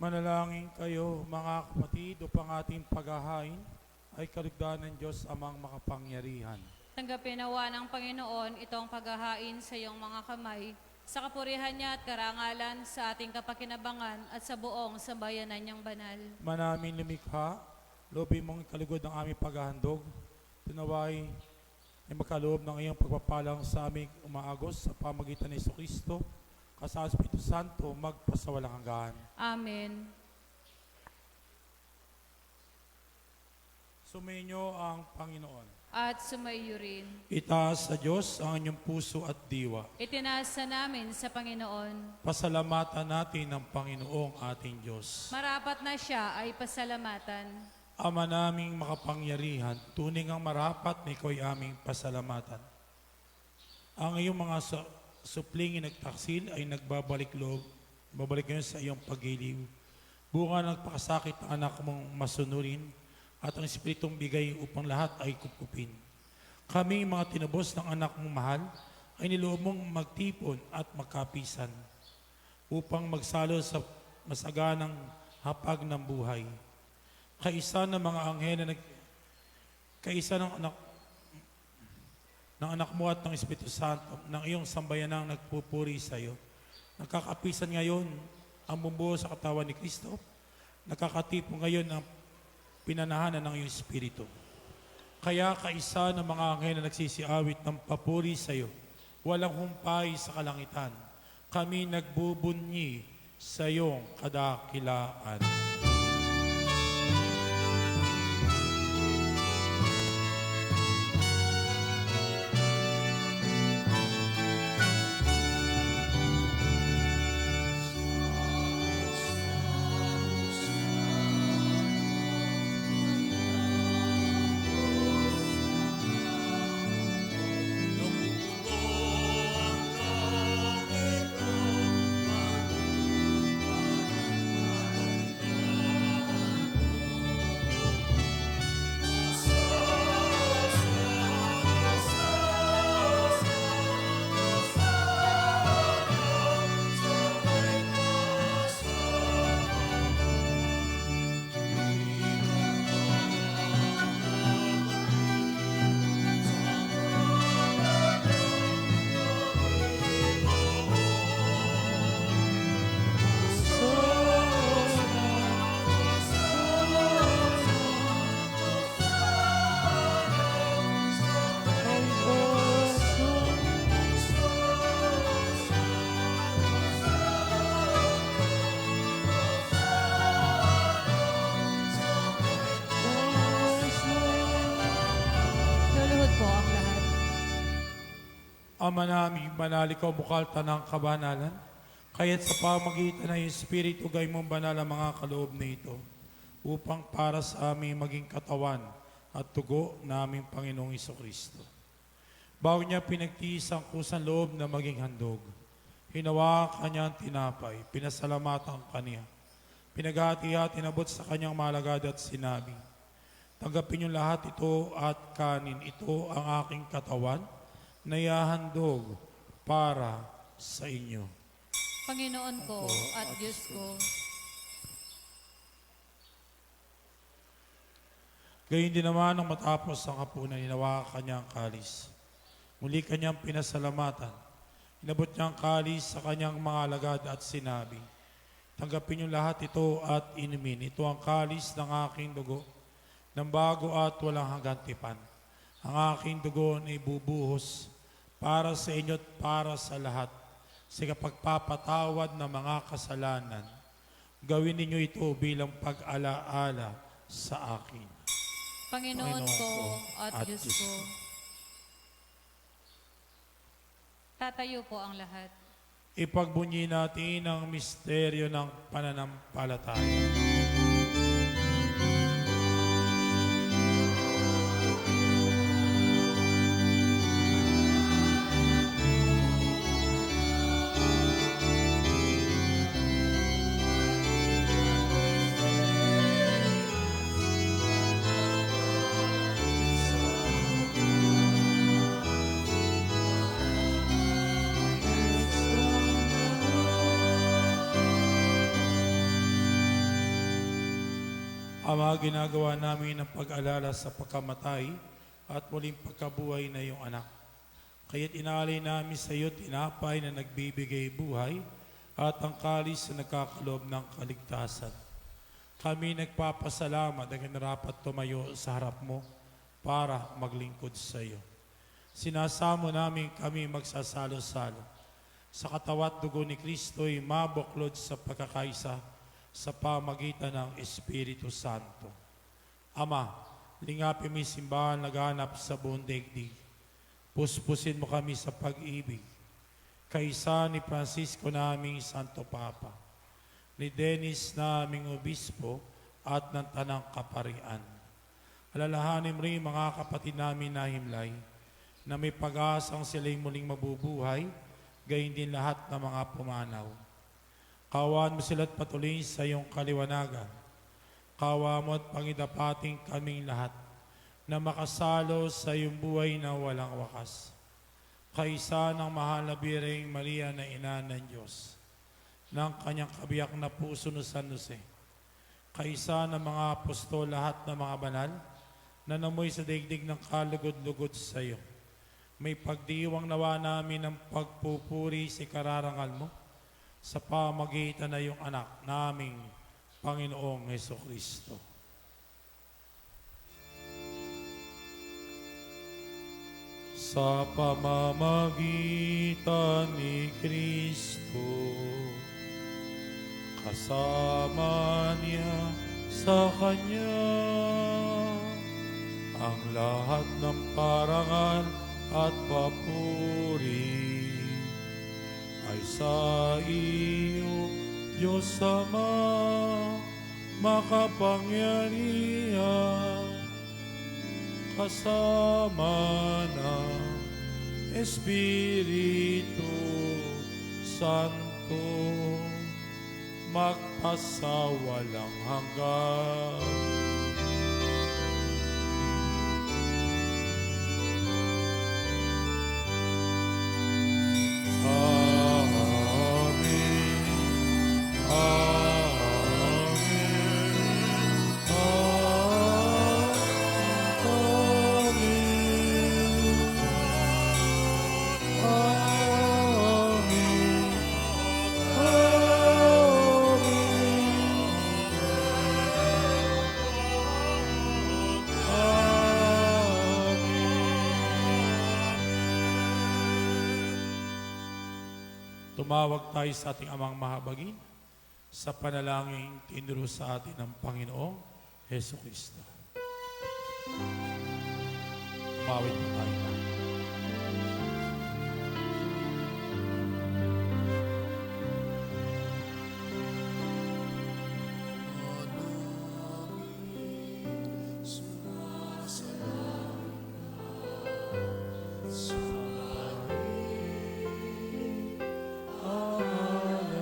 Manalangin kayo, mga kapatid, upang ating paghahain ay kalugdan ng Diyos amang makapangyarihan. Tanggapin nawa ng Panginoon itong paghahain sa iyong mga kamay, sa kapurihan niya at karangalan sa ating kapakinabangan at sa buong sambayanan niyang banal. Manamin lumikha, loobin mong ikalugod ng aming paghahandog. Tunaway ay makaloob ng iyong pagpapalang sa aming umaagos sa pamagitan ni Jesucristo, kasama sa Espiritu Santo, magpasawalang hanggan. Amen. Sumainyo ang Panginoon. At sumaiyo rin. Itaas sa Diyos ang inyong puso at diwa. Itinasa namin sa Panginoon. Pasalamatan natin ang Panginoong ating Diyos. Marapat na siya ay pasalamatan. Ama naming makapangyarihan, tunay ang marapat na ikaw ay aming pasalamatan. Ang iyong mga supling nagtaksil ay nagbabalik loob, babalik ngayon sa iyong pag-iliw. Bunga ng pakasakit ng anak mong masunurin at ang Espiritong bigay upang lahat ay kupkupin. Kami mga tinubos ng anak mong mahal ay niloob mong magtipon at magkapisan upang magsalo sa masaganang hapag ng buhay. Kaisa ng mga anghel na kaisa ng anak mo at ng Espiritu Santo, ng iyong sambayanang nagpupuri sa iyo. Nagkakapisan ngayon ang bumbuo sa katawan ni Kristo. Nakakatipo ngayon ang pinanahanan ng iyong Espiritu. Kaya kaisa ng mga anghel na nagsisiawit ng papuri sa iyo, walang humpay sa kalangitan. Kami nagbubunyi sa iyong kadakilaan. Luluhod po ang lahat. Ama namin, manalikaw bukal tanang kabanalan, kaya't sa pamagitan ng Espiritu gay mong banal ang mga kaloob na ito, upang para sa amin maging katawan at tugo naming Panginoong Jesucristo. Bago niya pinagtiis ang kusang loob na maging handog, hinawakan niya ang tinapay, pinasalamatan kaniya, pinaghati-hati inabot sa kanyang malagad at sinabi, tanggapin niyo lahat ito at kanin, ito ang aking katawan, na ihahandog para sa inyo. Panginoon ko at Diyos ko, Gayon din naman nang matapos ang hapunan, hinawakan niya ang kalis. Muli kanyang pinasalamatan. Inabot niya ang kalis sa kanyang mga alagad at sinabi, tanggapin niyo lahat ito at inumin. Ito ang kalis ng aking dugo, ng bago at walang hanggang tipan. Ang aking dugo ay bubuhos para sa inyo at para sa lahat sa kapagpapatawad ng mga kasalanan. Gawin ninyo ito bilang pag-alaala sa akin. Panginoon ko at Diyos ko. Tatayo po ang lahat. Ipagbunyi natin ang misteryo ng pananampalataya. Ama, ginagawa namin ang pag-alala sa pagkamatay at muling pagkabuhay na iyong anak. Kaya't inaalay namin sa iyo tinapay na nagbibigay buhay at ang kalis na nagkakaloob ng kaligtasan. Kami nagpapasalamat na kinarapat tumayo sa harap mo para maglingkod sa iyo. Sinasamo namin kami magsasalo-salo sa katawat dugo ni Kristo'y mabuklod sa pagkakaisa sa pamagitan ng Espiritu Santo. Ama, lingapin mo yung simbahan naghanap sa buong daigdig. Puspusin mo kami sa pag-ibig. Kaisa ni Francisco naming Santo Papa, ni Dennis naming Obispo at ng Tanang Kaparian. Alalahanin mo rin mga kapatid namin na himlay na may pag-asang sila'y muling mabubuhay, gayon din lahat ng mga pumanaw. Kawaan mo sila't patuloy sa iyong kaliwanagan. Kawa mo at pangidapating kaming lahat na makasalo sa iyong buhay na walang wakas. Kaisa ng mahal na Birheng Maria na Ina ng Diyos, ng kanyang kabiyak na puso no San Jose. Kaisa ng mga apostol lahat ng mga banal na namoy sa daigdig ng kalugod-lugod sa iyo. May pagdiwang nawa namin ng pagpupuri sa kararangal mo sa pamagitan na iyong anak naming Panginoong Hesukristo. Sa pamamagitan ni Kristo, kasama niya sa Kanya, ang lahat ng parangal at papuri ay sa iyo, Diyos Ama, makapangyarihan, kasama ng Espiritu Santo, magpasawalang hanggan. Tumawag tayo sa ating Amang Mahabagin sa panalangin tinuro sa atin ng Panginoong Hesukristo. Tumawid po tayo na. Ang kaharian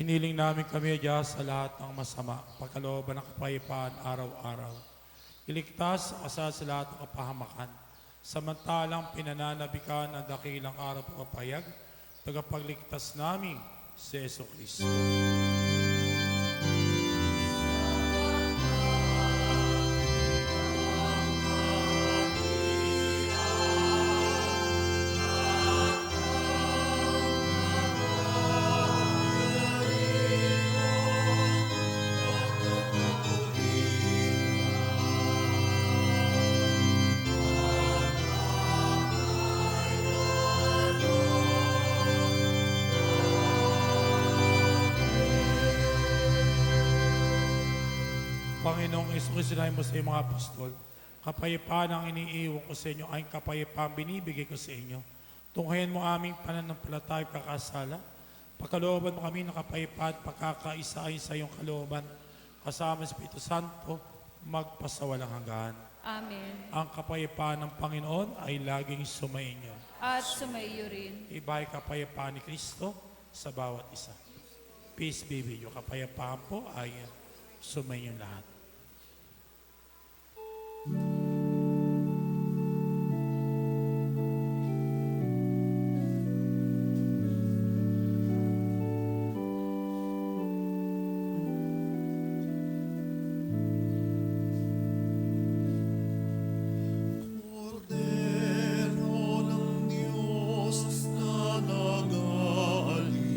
Hiniling namin kami, Diyos, sa lahat ng masama, pagkalooban ng kapayapaan araw-araw. Iligtas sa sa lahat ng kapahamakan. Samantalang pinananabikan ang dakilang araw ng kapayag, tagapagligtas namin si Yesu Cristo. Panginoong Isus, sinabi mo sa iyong mga apostol, kapayapaan ang iniiwan ko sa inyo ay kapayapaan binibigay ko sa inyo. Tunghayan mo aming pananampalataya at kakasala. Pagkalooban mo kami ng kapayapaan, pagkakaisa-ay sa iyong kalooban, kasama sa Espiritu Santo, magpasawalang hanggan. Amen. Ang kapayapaan ng Panginoon ay laging sumainyo. At sumaiyo rin. Iba'y kapayapaan ni Kristo sa bawat isa. Peace be with you. Kapayapaan po ay sumainyo lahat. Kordero ng Diyos na nag-aalis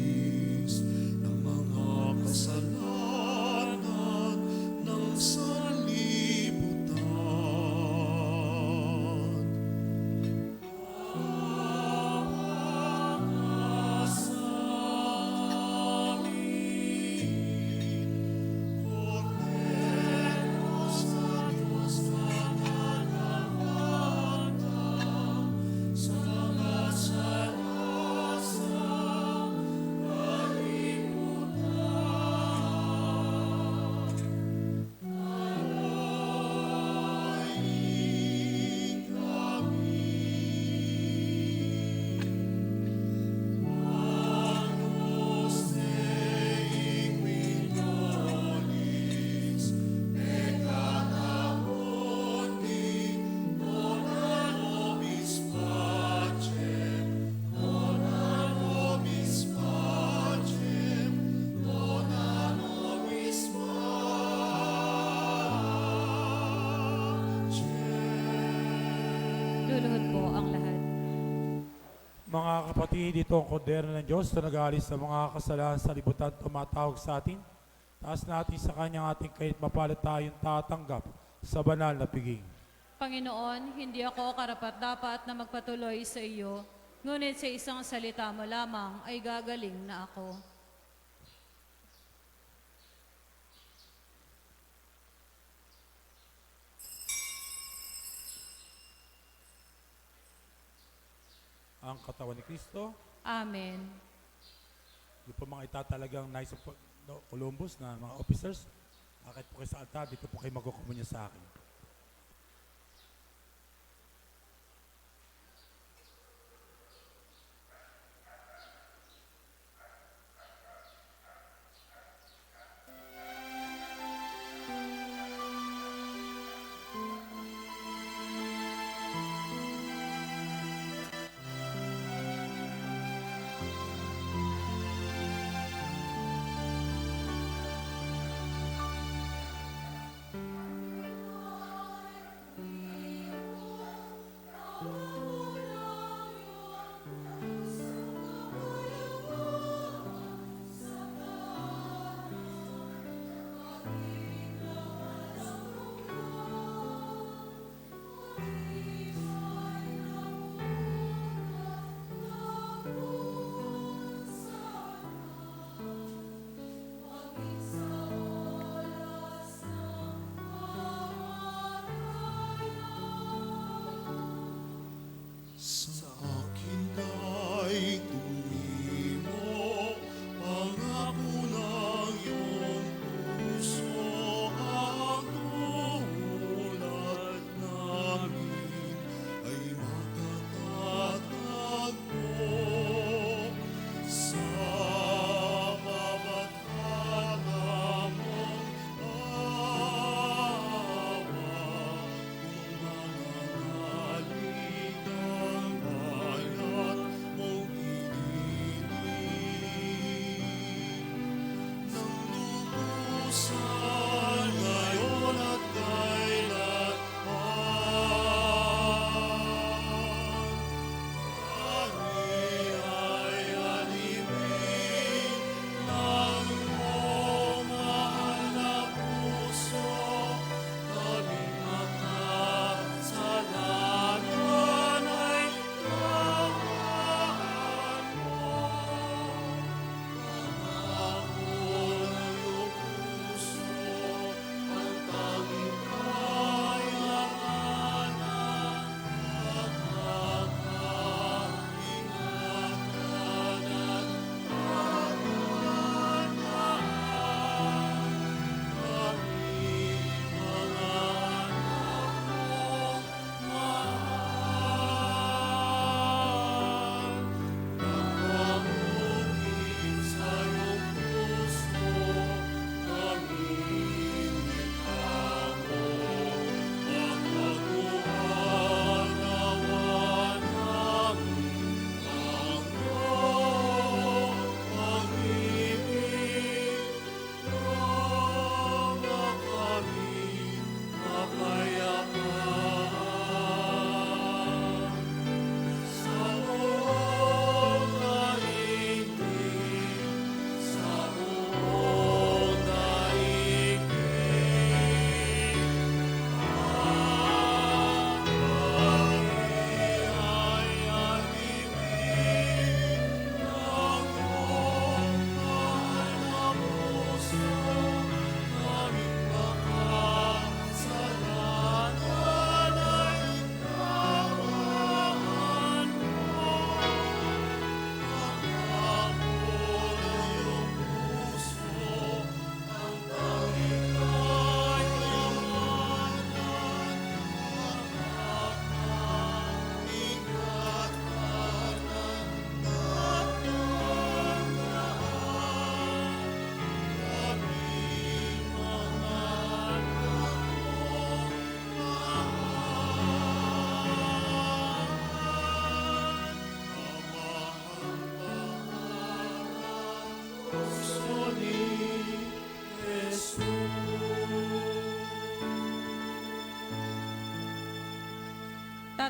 ng mga kasalanan ng sanlibutan. Luluhod po ang lahat. Mga kapatid, ito ang kordero ng Diyos na nag-aalis sa mga kasalanan sa libutan, tumatawag sa atin. Taas natin sa kanyang ating kahit mapalit tayong tatanggap sa banal na piging. Panginoon, hindi ako karapat-dapat na magpatuloy sa iyo, ngunit sa isang salita mo lamang ay gagaling na ako. Ang katawan ni Kristo, Amen. yung po mga itatalagang nais of Columbus na mga officers, akit po kayo sa altar, dito po kayo magkukumunyo sa akin.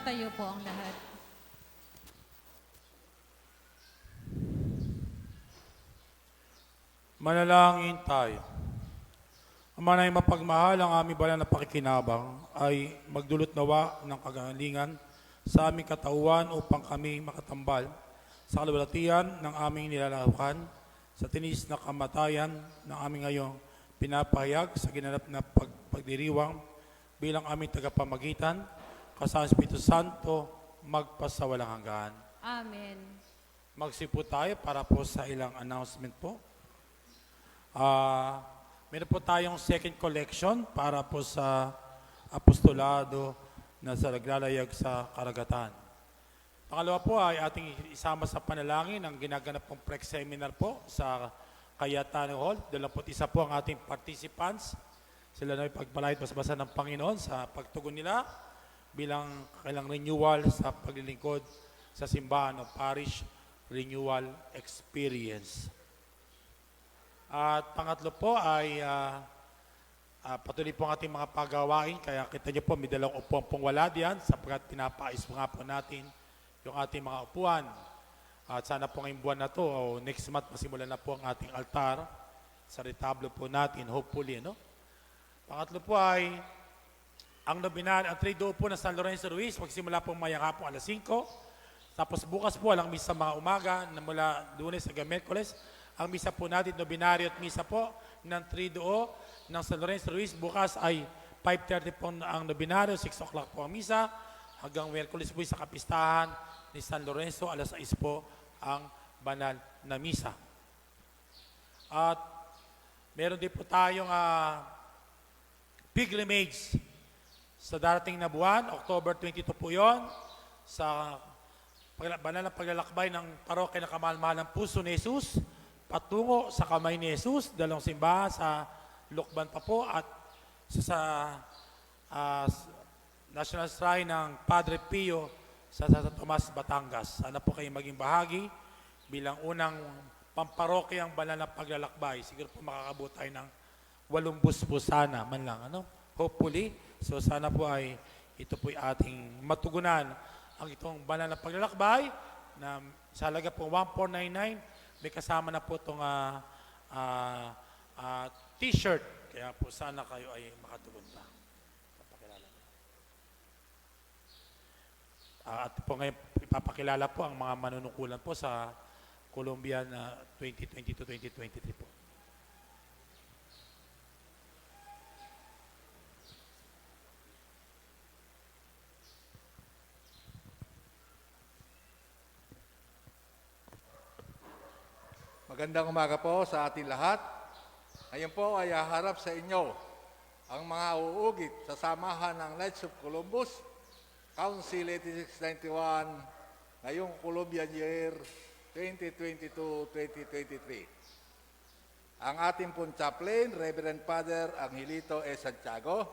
Magtatayo po ang lahat. Manalangin tayo. Ama na mapagmahal, ang aming banal na pakikinabang ay magdulot nawa ng kagalingan sa aming katauhan upang kami makatambal sa kaluwalhatian ng aming nilalahukan, sa tinis na kamatayan ng aming ngayong pinapahayag sa ginanap na pagdiriwang bilang aming tagapamagitan, kasama Espiritu Santo, magpasawalang hanggan. Amen. Magsipo tayo para po sa ilang announcement po. Meron po tayong second collection para po sa apostolado na sa naglalayag sa karagatan. Pangalawa po ay ating isama sa panalangin ang ginaganap pong pre-seminar po sa Cayetano Hall. 21 po ang ating participants. Sila na ipagpalayad basbasa ng Panginoon sa pagtugon nila bilang kailang renewal sa paglilingkod sa simbahan ng Parish Renewal Experience. At pangatlo po ay patuloy po ang ating mga pagawain, kaya kita niyo po may dalawang upuan pong wala diyan sapagkat pinapais po nga po natin yung ating mga upuan. At sana po ngayong buwan na to o next month masimulan na po ang ating altar sa retablo po natin, hopefully. No? Pangatlo po ay ang nobinan, ang trido po ng San Lorenzo Ruiz, magsimula po mayang hapon alas 5. Tapos bukas po alang misa mga umaga na mula Lunes hanggang Miyerkules. Ang misa po natin, nobinaryo at misa po ng Triduo ng San Lorenzo Ruiz. Bukas ay 5:30 po ang nobinaryo, 6 o'clock po ang misa. Hanggang Miyerkules po sa kapistahan ni San Lorenzo, alas 6 po ang banal na misa. At meron din po tayong pilgrimage sa darating na buwan, October 22 po yon, sa banal na paglalakbay ng parokya ng Kamahal-mahal ng Puso ni Jesus, patungo sa kamay ni Jesus, dalawang simbahan sa Lukban pa po at sa National Shrine ng Padre Pio sa San Tomas, Batangas. Sana po kayo maging bahagi bilang unang pamparokyang banal na paglalakbay. Siguro po makakabot tayo ng 8 bus po sana, man lang. Hopefully. So sana po ay ito po ay ating matugunan ang itong banal na paglalakbay na sa halaga po 1,499. May kasama na po itong t-shirt. Kaya po sana kayo ay makatugon pa. At po ngayon ipapakilala po ang mga manunukulan po sa Colombian 2022-2023 po. Magandang umaga po sa ating lahat. Ngayon po ay haharap sa inyo ang mga uugit sa samahan ng Knights of Columbus, Council 8691, ngayong Columbian Year 2022-2023. Ang ating pong chaplain, Reverend Father Angelito E. Santiago,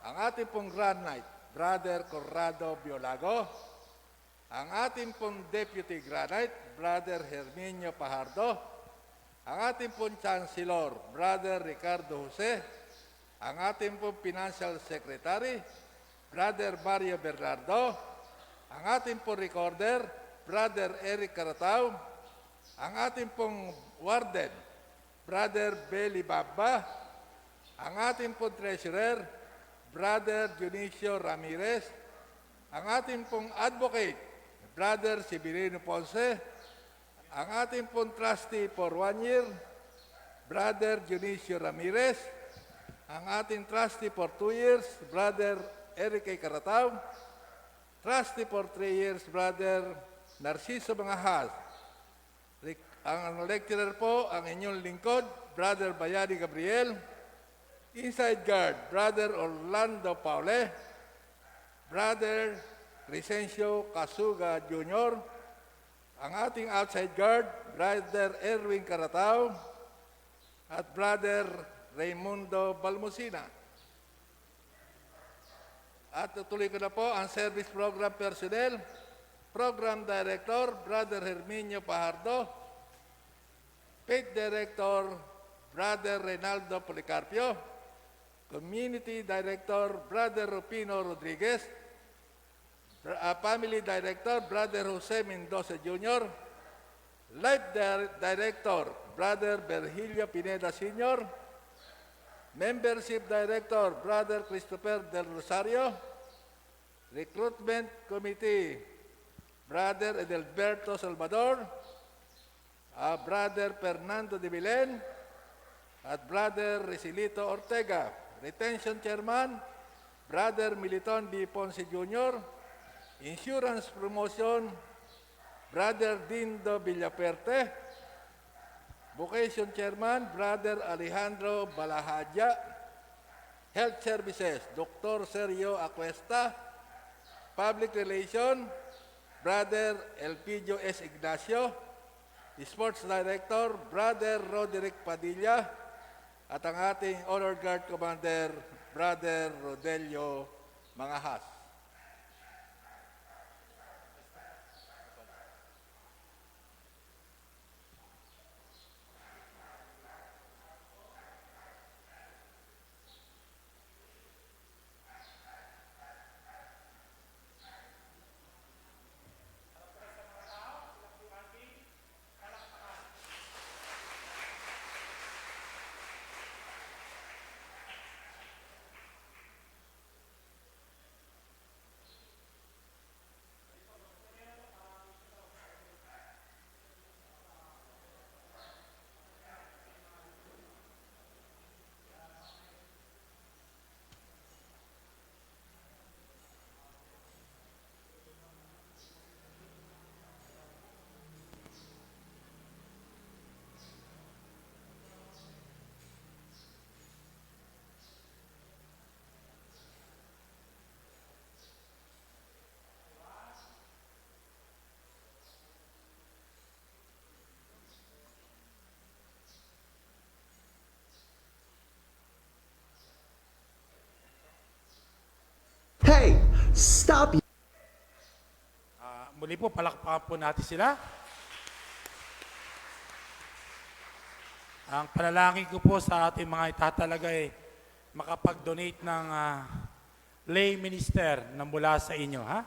ang ating pong Grand Knight, Brother Corrado Biolago, ang ating pong Deputy Grand Knight, Brother Herminio Pajardo, ang ating pong Chancellor, Brother Ricardo Jose, ang ating pong Financial Secretary, Brother Mario Bernardo, ang ating pong Recorder, Brother Eric Caratao, ang ating pong Warden, Brother Beli Baba, ang ating pong Treasurer, Brother Dionisio Ramirez, ang ating pong Advocate, Brother Severino Ponce, ang ating pong trustee for 1 year, Brother Dionisio Ramirez, ang ating trustee for 2 years, Brother Eric A. Caratao, trustee for 3 years, Brother Narciso Mangahas. Ang lecturer po, ang inyong lingkod, Brother Bayani Gabriel, inside guard, Brother Orlando Paule, Brother Crescencio Casuga Jr., ang ating outside guard, Brother Erwin Caratao, at Brother Raimundo Balmosina. At tutuloy ko na po ang Service Program Personnel, Program Director, Brother Herminio Pajardo, Faith Director, Brother Reynaldo Policarpio, Community Director, Brother Rupino Rodriguez, Family Director, Brother Jose Mendoza Jr., Life Director, Brother Virgilio Pineda Sr., Membership Director, Brother Christopher Del Rosario, Recruitment Committee, Brother Edelberto Salvador, Brother Fernando de Vilen, at Brother Resilito Ortega. Retention Chairman, Brother Militon B. Ponce Jr., Insurance Promotion, Brother Dindo Villaperte, Vocation Chairman, Brother Alejandro Balahadya, Health Services, Dr. Sergio Acuesta, Public Relation, Brother Elpidio S. Ignacio, Sports Director, Brother Roderick Padilla, at ang ating Honor Guard Commander, Brother Rodelio Mangahas. Hey, stop! Muli po, palakpakan po natin sila. Ang panalangin ko po sa ating mga itatalaga ay makapag-donate ng lay minister na mula sa inyo. Ha?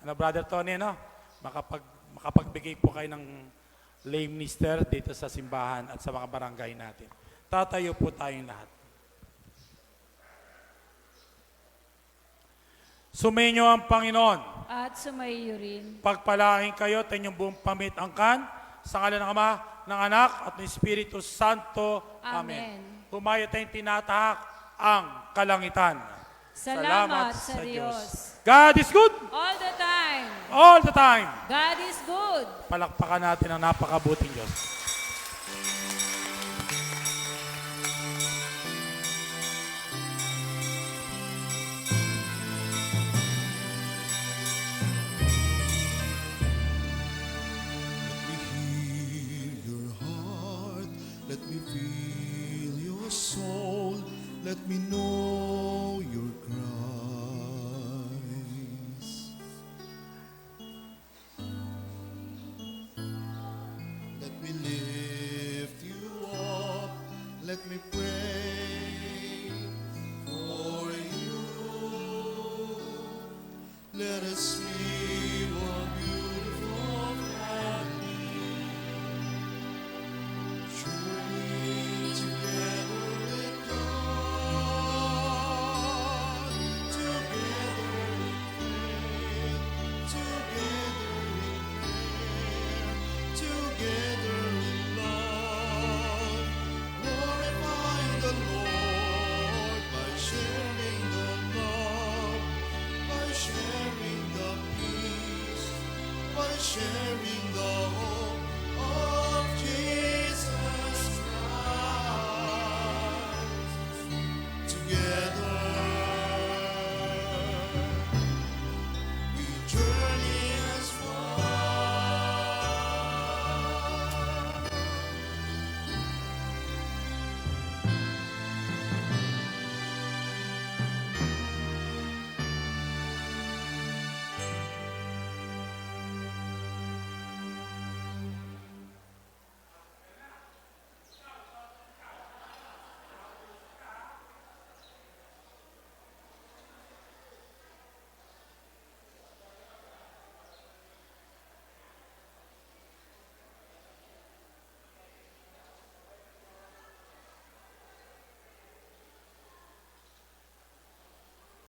Ano, Brother Tony, no? Makapagbigay po kayo ng lay minister dito sa simbahan at sa mga barangay natin. Tatayo po tayong lahat. Sumainyo ang Panginoon. At sumaiyo rin. Pagpalain kayo at inyong buong pamit-angkan sa ngalan ng Ama, ng Anak at ng Espiritu Santo. Amen. Humayo tayong tinatahak ang kalangitan. Salamat sa Diyos. God is good. All the time. All the time. God is good. Palakpakan natin ang napakabuting Diyos. Let me feel your soul, let me know your cries. Let me lift you up, let me pray for you. Let us be one beautiful family. Surely together with God, together in faith, together in prayer, together in love, glorifying the Lord by sharing the love, by sharing the peace, by sharing the hope.